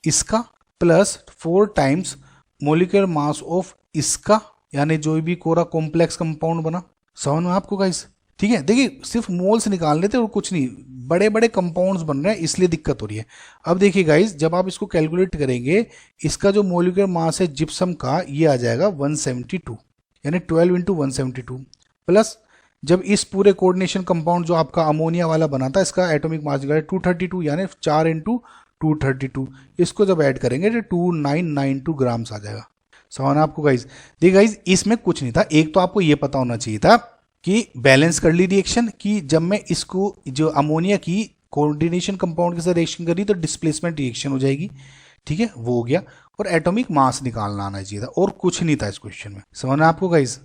[SPEAKER 1] इसका plus 4 times molecular mass of इसका, यानी जो भी कोरा कॉम्प्लेक्स कंपाउंड बना। समझ में आपको गाइस, ठीक है। देखिए सिर्फ मोल्स निकाल लेते और कुछ नहीं, बड़े बड़े कंपाउंड्स बन रहे हैं इसलिए दिक्कत हो रही है। अब देखिए गाइस जब आप इसको कैलकुलेट करेंगे, इसका जो मोलिकुलर मास है जिप्सम का ये आ जाएगा 172, यानी 12 इंटू 172 प्लस जब इस पूरे कोऑर्डिनेशन कंपाउंड जो आपका अमोनिया वाला बना था, इसका एटॉमिक मास निकाला 232, यानी 4 इंटू 232, इसको जब ऐड करेंगे तो 2992 ग्राम्स आ जाएगा। समझना आपको गाइज। देखिए गाइज इसमें कुछ नहीं था, एक तो आपको ये पता होना चाहिए था कि बैलेंस कर ली रिएक्शन की, जब मैं इसको जो अमोनिया की कोऑर्डिनेशन कंपाउंड के साथ रिएक्शन करी तो डिस्प्लेसमेंट रिएक्शन हो जाएगी, ठीक है, वो हो गया। और एटॉमिक मास निकालना आना चाहिए था, और कुछ नहीं था इस क्वेश्चन में। समझना आपको गाइज।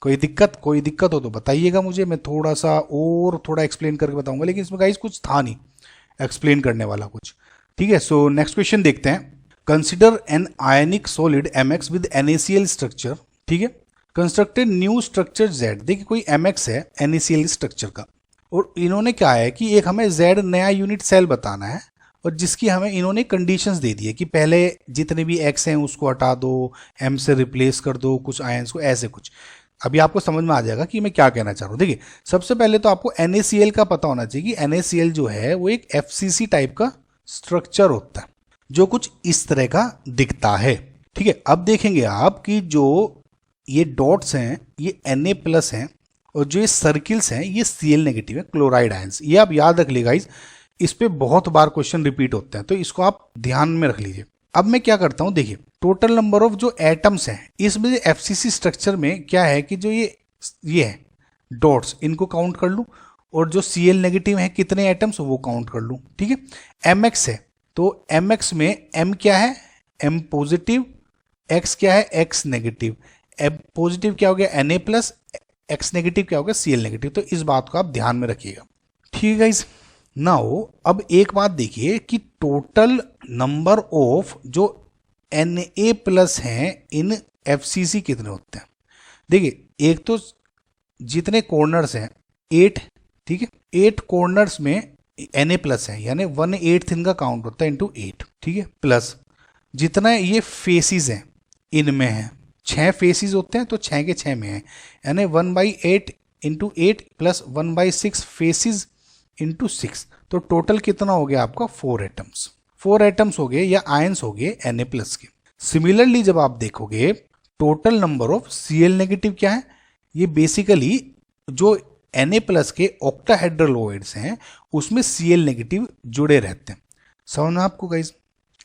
[SPEAKER 1] कोई दिक्कत हो तो बताइएगा मुझे, मैं थोड़ा सा और थोड़ा एक्सप्लेन करके बताऊंगा, लेकिन इसमें गाइज कुछ था नहीं एक्सप्लेन करने वाला कुछ, ठीक है। सो नेक्स्ट क्वेश्चन देखते हैं। Consider an ionic solid MX with NaCl structure, ठीक है, कंस्ट्रक्टेड न्यू स्ट्रक्चर Z। देखिए कोई MX है NaCl स्ट्रक्चर का, और इन्होंने क्या है कि एक हमें Z नया यूनिट सेल बताना है, और जिसकी हमें इन्होंने कंडीशंस दे दी है कि पहले जितने भी X हैं उसको हटा दो, M से रिप्लेस कर दो कुछ आयंस को, ऐसे कुछ। अभी आपको समझ में आ जाएगा कि मैं क्या कहना चाह रहा हूँ। देखिए सबसे पहले तो आपको NaCl का पता होना चाहिए कि NaCl जो है वो एक FCC टाइप का स्ट्रक्चर होता है जो कुछ इस तरह का दिखता है, ठीक है। अब देखेंगे आप कि जो ये डॉट्स हैं ये Na+ हैं, और जो ये सर्किल्स हैं ये Cl नेगेटिव है, क्लोराइड आयंस। ये आप याद रख लीजिएगा, इस पे बहुत बार क्वेश्चन रिपीट होते हैं, तो इसको आप ध्यान में रख लीजिए। अब मैं क्या करता हूं, देखिए टोटल नंबर ऑफ जो एटम्स हैं इसमें FCC स्ट्रक्चर में क्या है कि जो ये है डॉट्स, इनको काउंट कर लूं, और जो Cl नेगेटिव है कितने एटम्स वो काउंट कर लूं, ठीक है। MX है तो MX में M क्या है, M पॉजिटिव, X क्या है, X नेगेटिव। M पॉजिटिव क्या हो गया Na+, X नेगेटिव क्या हो गया Cl नेगेटिव। तो इस बात को आप ध्यान में रखिएगा, ठीक है गाइस। नाउ अब एक बात देखिए कि टोटल नंबर ऑफ जो Na+ हैं इन FCC कितने होते हैं। देखिए एक तो जितने कॉर्नर्स हैं 8, ठीक है, 8 कॉर्नर्स में Na+ है, यानी 1/8 इनका काउंट होता है इंटू 8, ठीक है, प्लस जितना ये फेसिस हैं इनमें है, 6 फेसिस होते हैं तो 6 के 6 में है, यानी 1/8 इंटू 8 प्लस 1/6 फेसिस इंटू 6, तो टोटल कितना हो गया आपका 4 एटम्स। 4 एटम्स हो गए या आयंस हो गए Na+ के। सिमिलरली जब आप देखोगे total number of Cl negative क्या है, ये बेसिकली जो Na+ के ऑक्टाहेड्रल ओइड्स हैं उसमें Cl नेगेटिव जुड़े रहते हैं। समझ में आपको गाइस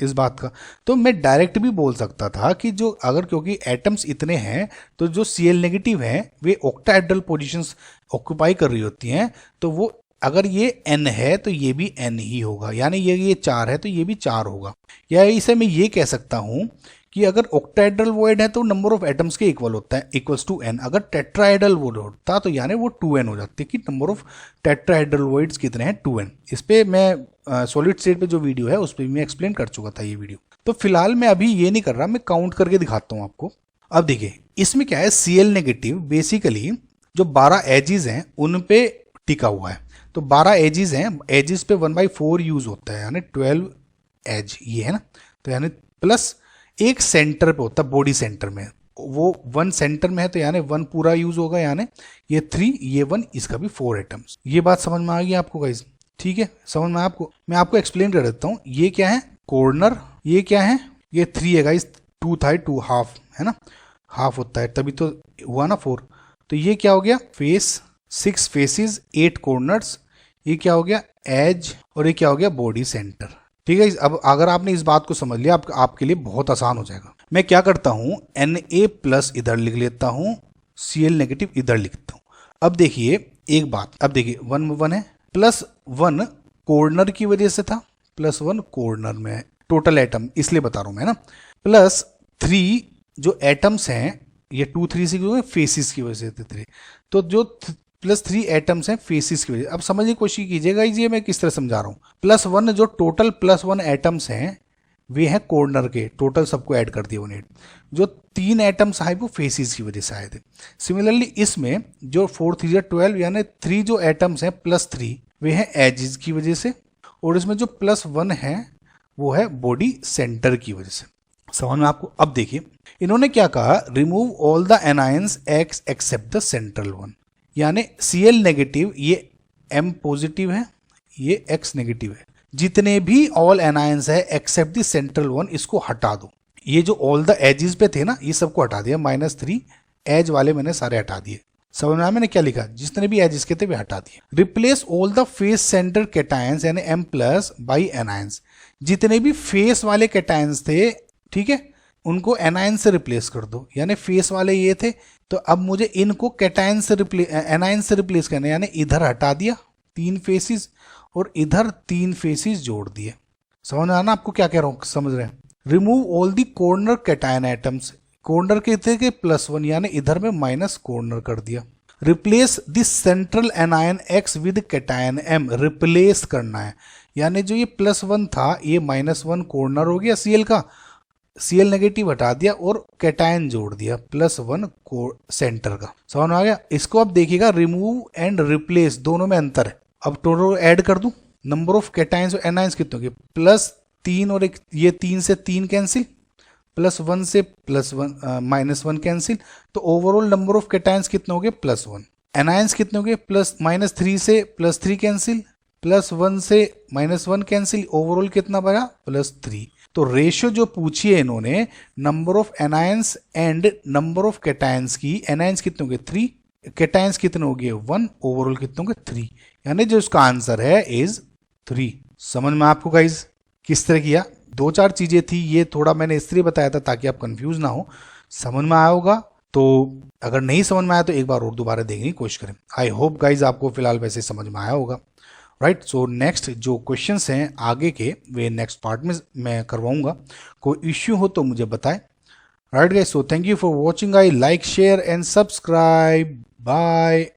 [SPEAKER 1] इस बात का? तो मैं डायरेक्ट भी बोल सकता था कि जो अगर क्योंकि एटम्स इतने हैं तो जो Cl नेगेटिव हैं वे ऑक्टाहेड्रल पोजीशंस ऑक्यूपाई कर रही होती हैं, तो वो अगर ये n है तो ये भी n ही होगा, यानी ये 4 है तो ये भी 4 होगा। या इसे मैं ये कह सकता हूं कि अगर ऑक्टाहेड्रल वॉइड है तो नंबर ऑफ एटम्स के इक्वल होता है, इक्वल्स टू n। अगर टेट्राहेड्रल वॉइड होता तो यानी वो 2n हो जाती है कि नंबर ऑफ टेट्राहेड्रल वॉइड्स कितने हैं 2n। इस पे मैं सॉलिड स्टेट पे जो वीडियो है उस पर मैं एक्सप्लेन कर चुका था ये वीडियो। तो फिलहाल मैं अभी ये नहीं कर रहा, मैं काउंट करके दिखाता हूँ आपको। अब देखिए इसमें क्या है, Cl नेगेटिव बेसिकली जो 12 एजेस हैं उन पे टिका हुआ है। तो 12 एजेस हैं, एजेस पे 1/4 यूज होता है यानी 12 एज ये है ना, तो यानी प्लस एक सेंटर पे होता है, बॉडी सेंटर में, वो 1 सेंटर में है तो यानी 1 पूरा यूज होगा, यानी ये 3 ये 1 इसका भी 4 एटम्स। ये बात समझ में आ गई आपको गाइस? ठीक है, समझ में आपको? मैं आपको एक्सप्लेन कर देता हूँ। ये क्या है कॉर्नर, ये क्या है, ये 3 है गाइस, 2 था 2 हाफ है ना, हाफ होता है तभी तो हुआ ना 4। तो ये क्या हो गया फेस, 6 फेसेस 8 कॉर्नर्स, ये क्या हो गया एज, और ये क्या हो गया बॉडी सेंटर। ठीक है, अब अगर आपने इस बात को समझ लिया आपके लिए बहुत आसान हो जाएगा। मैं क्या करता हूं Na+ इधर लिख लेता हूं, Cl नेगेटिव इधर लिखता हूं। अब देखिए एक बात, अब देखिए 1 1 है, +1 कॉर्नर की वजह से था, +1 कॉर्नर में टोटल एटम इसलिए बता रहा हूं मैं ना, +3 जो एटम्स हैं ये 2 3 से फेसिस की वजह से 3, तो जो +3 एटम्स हैं फेसिस की वजह। अब समझने की कोशिश कीजिएगा ये मैं किस तरह समझा रहा हूँ। +1 जो टोटल +1 एटम्स हैं वे हैं कॉर्नर के, टोटल सबको ऐड कर दिया 1/8। जो 3 एटम्स आए वो फेसिस की वजह से आए थे। सिमिलरली इसमें जो 4 3 12 यानी 3 जो एटम्स हैं +3 वे हैं एजेस की वजह से, और इसमें जो +1 है वो है बॉडी सेंटर की वजह से। समझ में आपको? अब देखिए इन्होंने क्या कहा, remove all the anions X except the central one, यानी Cl नेगेटिव ये M पॉजिटिव है, ये X नेगेटिव है, जितने भी ऑल एनायंस है एक्सेप्ट द सेंट्रल वन इसको हटा दो। ये जो ऑल द एजेस पे थे ना ये सबको हटा दिया, -3 एज वाले मैंने सारे हटा दिए। समझ में मैंने क्या लिखा, जितने भी एजेस के थे वे हटा दिए। Replace all the face centre cations यानी M+ बाई एनायंस, जितने भी फेस वाले कैटायंस थे ठीक है उनको एनायन से रिप्लेस कर दो, यानी फेस वाले ये थे तो अब मुझे इनको कैटायन से एनायन से रिप्लेस करना, यानी इधर हटा दिया 3 फेसिस और इधर 3 फेसिस जोड़ दिए। समझ में आना आपको क्या कह रहा हूं, समझ रहे हैं? Remove all the corner cation atoms, corner के थे कि +1 यानी इधर में माइनस कॉर्नर कर दिया। Replace this central anion X with cation M, replace करना है, यानी जो ये +1 था ये -1 कॉर्नर हो गया Cl का, Cl नेगेटिव हटा दिया और कैटायन जोड़ दिया +1 सेंटर का। समझ में आ गया? इसको अब देखिएगा रिमूव एंड रिप्लेस दोनों में अंतर है। अब टोटल ऐड कर दूं, नंबर ऑफ कैटायंस और एनायंस कितने हो गए, +3 और एक ये 3 से 3 कैंसिल, +1 से -1 कैंसिल, तो ओवरऑल नंबर ऑफ कैटायंस कितने हो गए +1। एनायंस कितने हो गए -3 से +3 कैंसिल, +1 से -1 कैंसिल, ओवरऑल कितना बचा +3। तो रेशियो जो पूछी है इन्होंने number of anions and number of cations की, एनायंस कितने हो गए 3, कैटायंस कितने हो गए 1, ओवरऑल कितने हो गए 3, यानी जो इसका आंसर है इज 3। समझ में आपको गाइज किस तरह किया? 2-4 चीजें थी, ये थोड़ा मैंने इसलिए बताया था ताकि आप कंफ्यूज ना हो। समझ में आया होगा, तो अगर नहीं समझ में आया तो एक बार और दोबारा देखने की कोशिश करें। आई होप गाइज आपको फिलहाल वैसे समझ में आया होगा, राइट। सो नेक्स्ट जो क्वेश्चंस हैं आगे के वे नेक्स्ट पार्ट में मैं करवाऊंगा। कोई इश्यू हो तो मुझे बताएं, right guys. So thank you for watching, I like share and subscribe, bye.